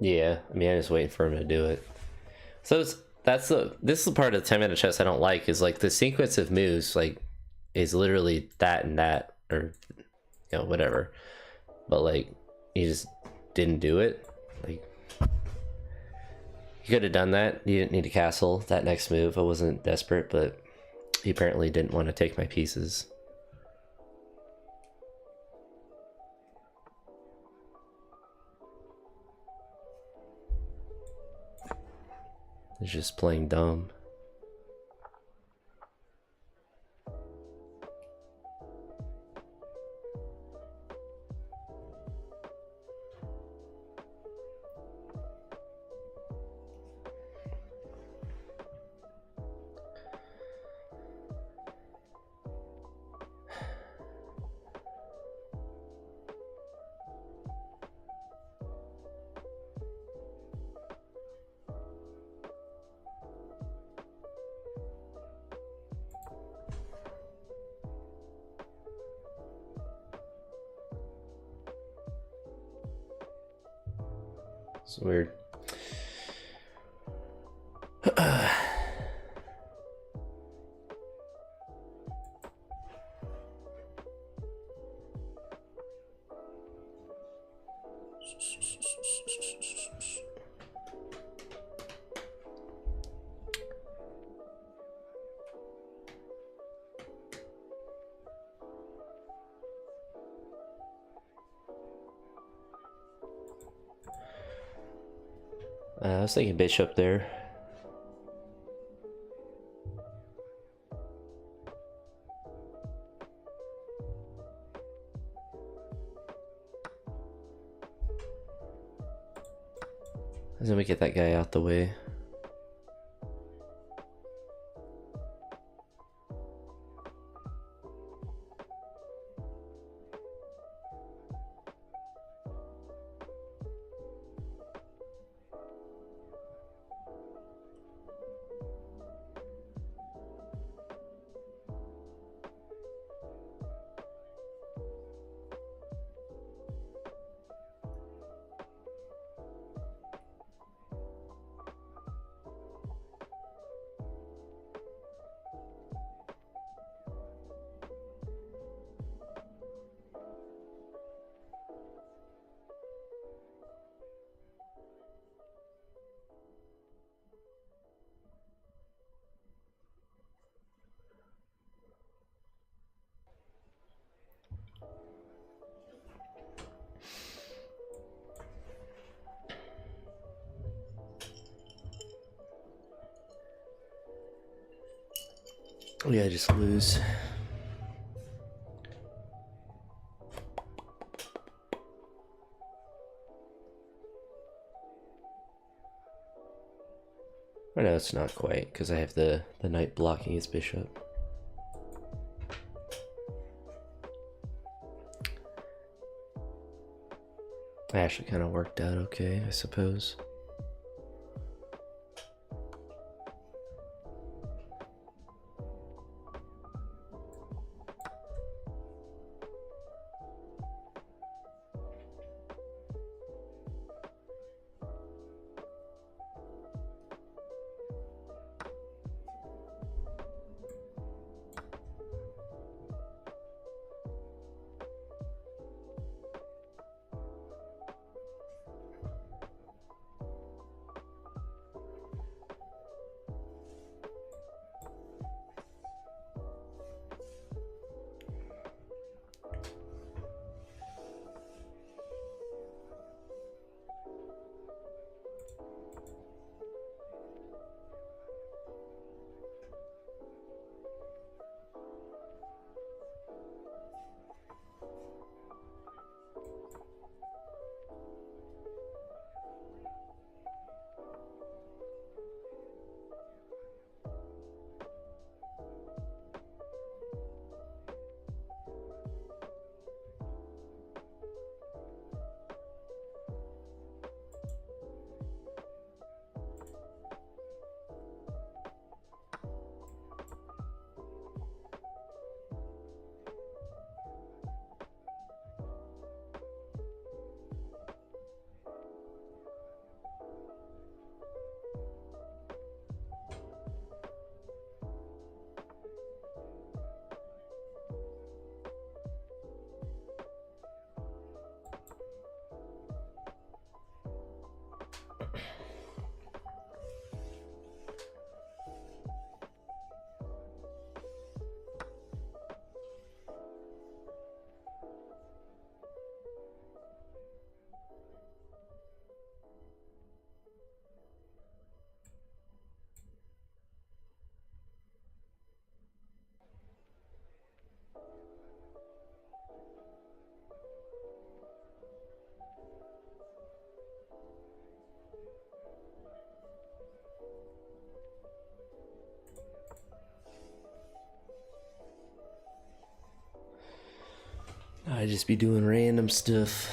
S1: Yeah, I mean, I'm just waiting for him to do it. So this is the part of the 10-minute chess I don't like, is like the sequence of moves like is literally that and that, or whatever. But like he just didn't do it. Like he could have done that. He didn't need to castle that next move. I wasn't desperate, but he apparently didn't want to take my pieces. He's just playing dumb. It's weird. I was thinking bishop there. And then we get that guy out the way. Oh yeah, just lose. Or no, it's not quite, because I have the knight blocking his bishop. Actually kind of worked out okay, I suppose. I just be doing random stuff.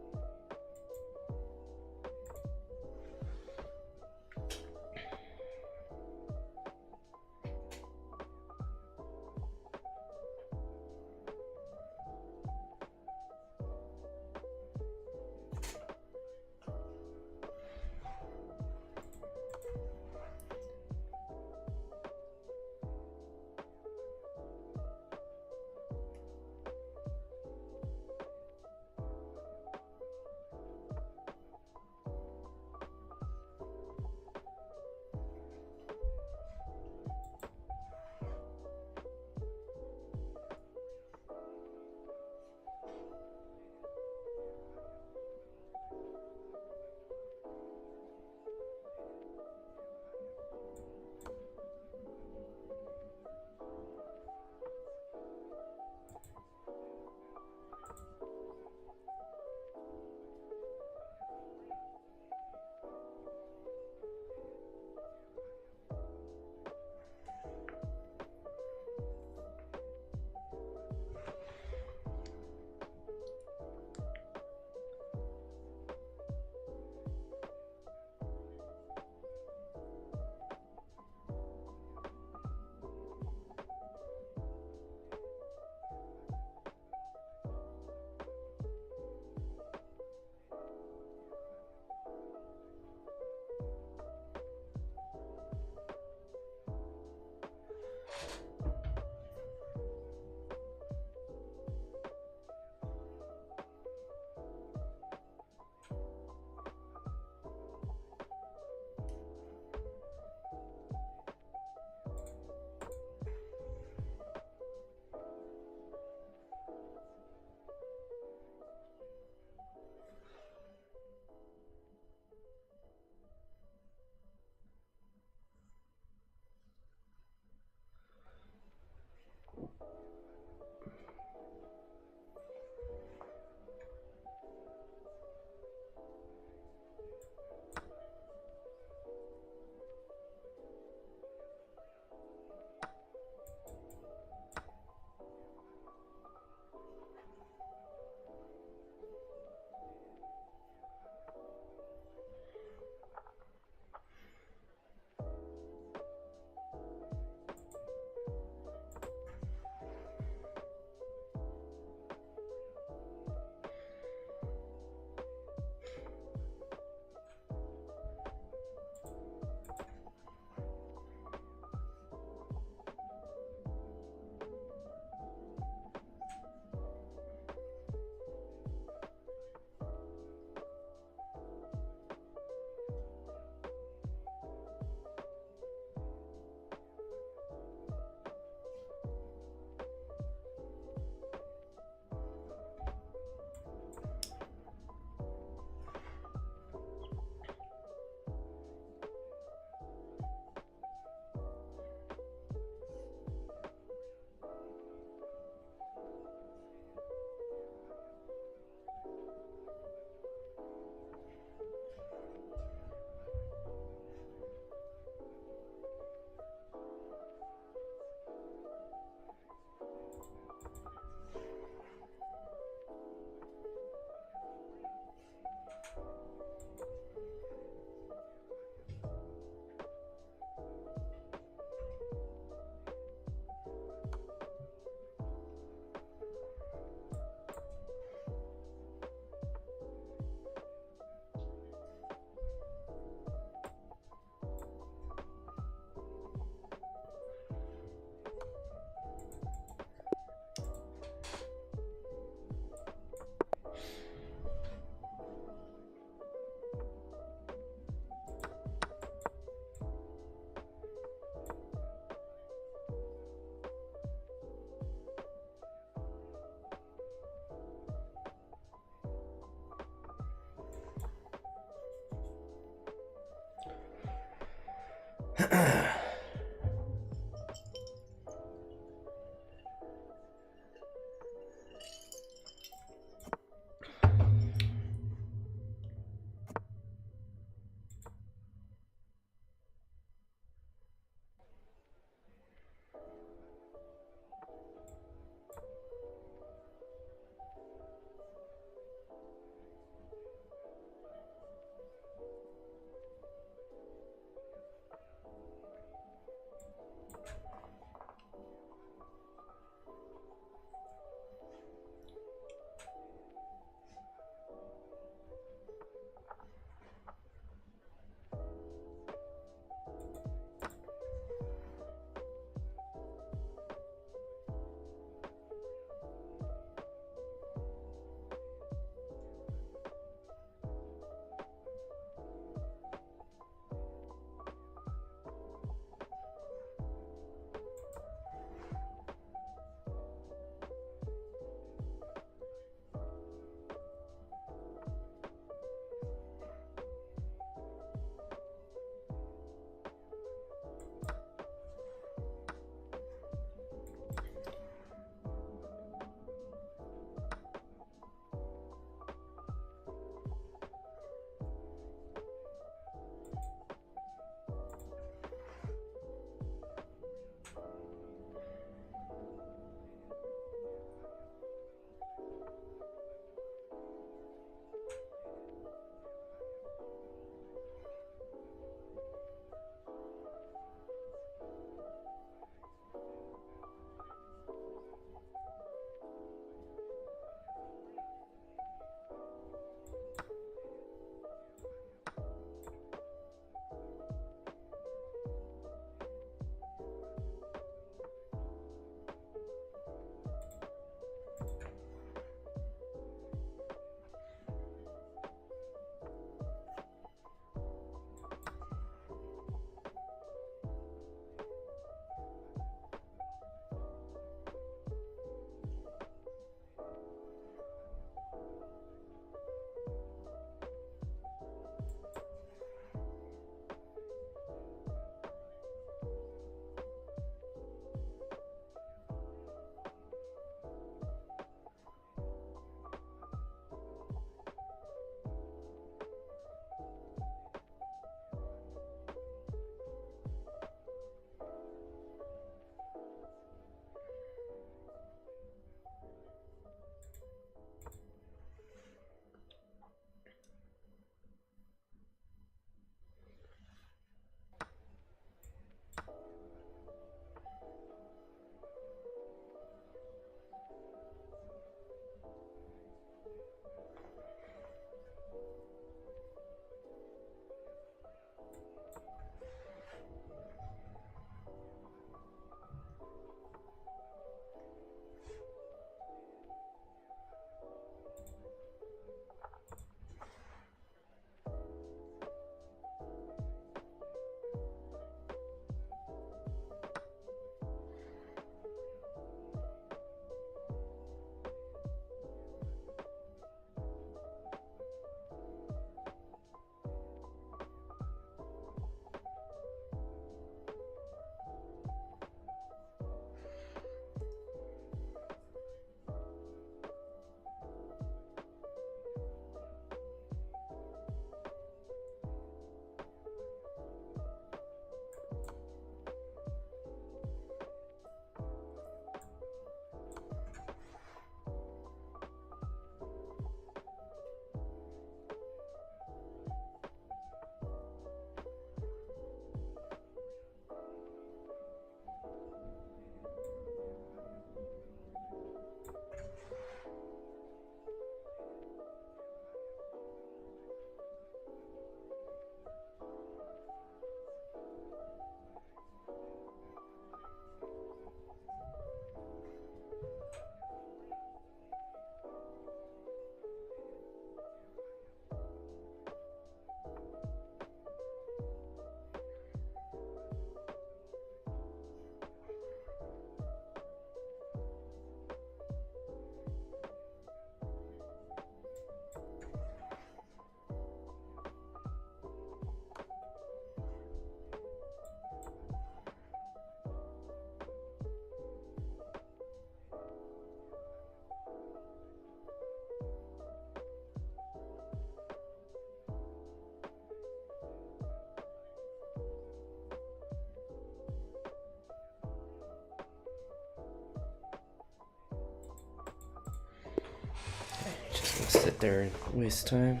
S1: Just gonna sit there and waste time.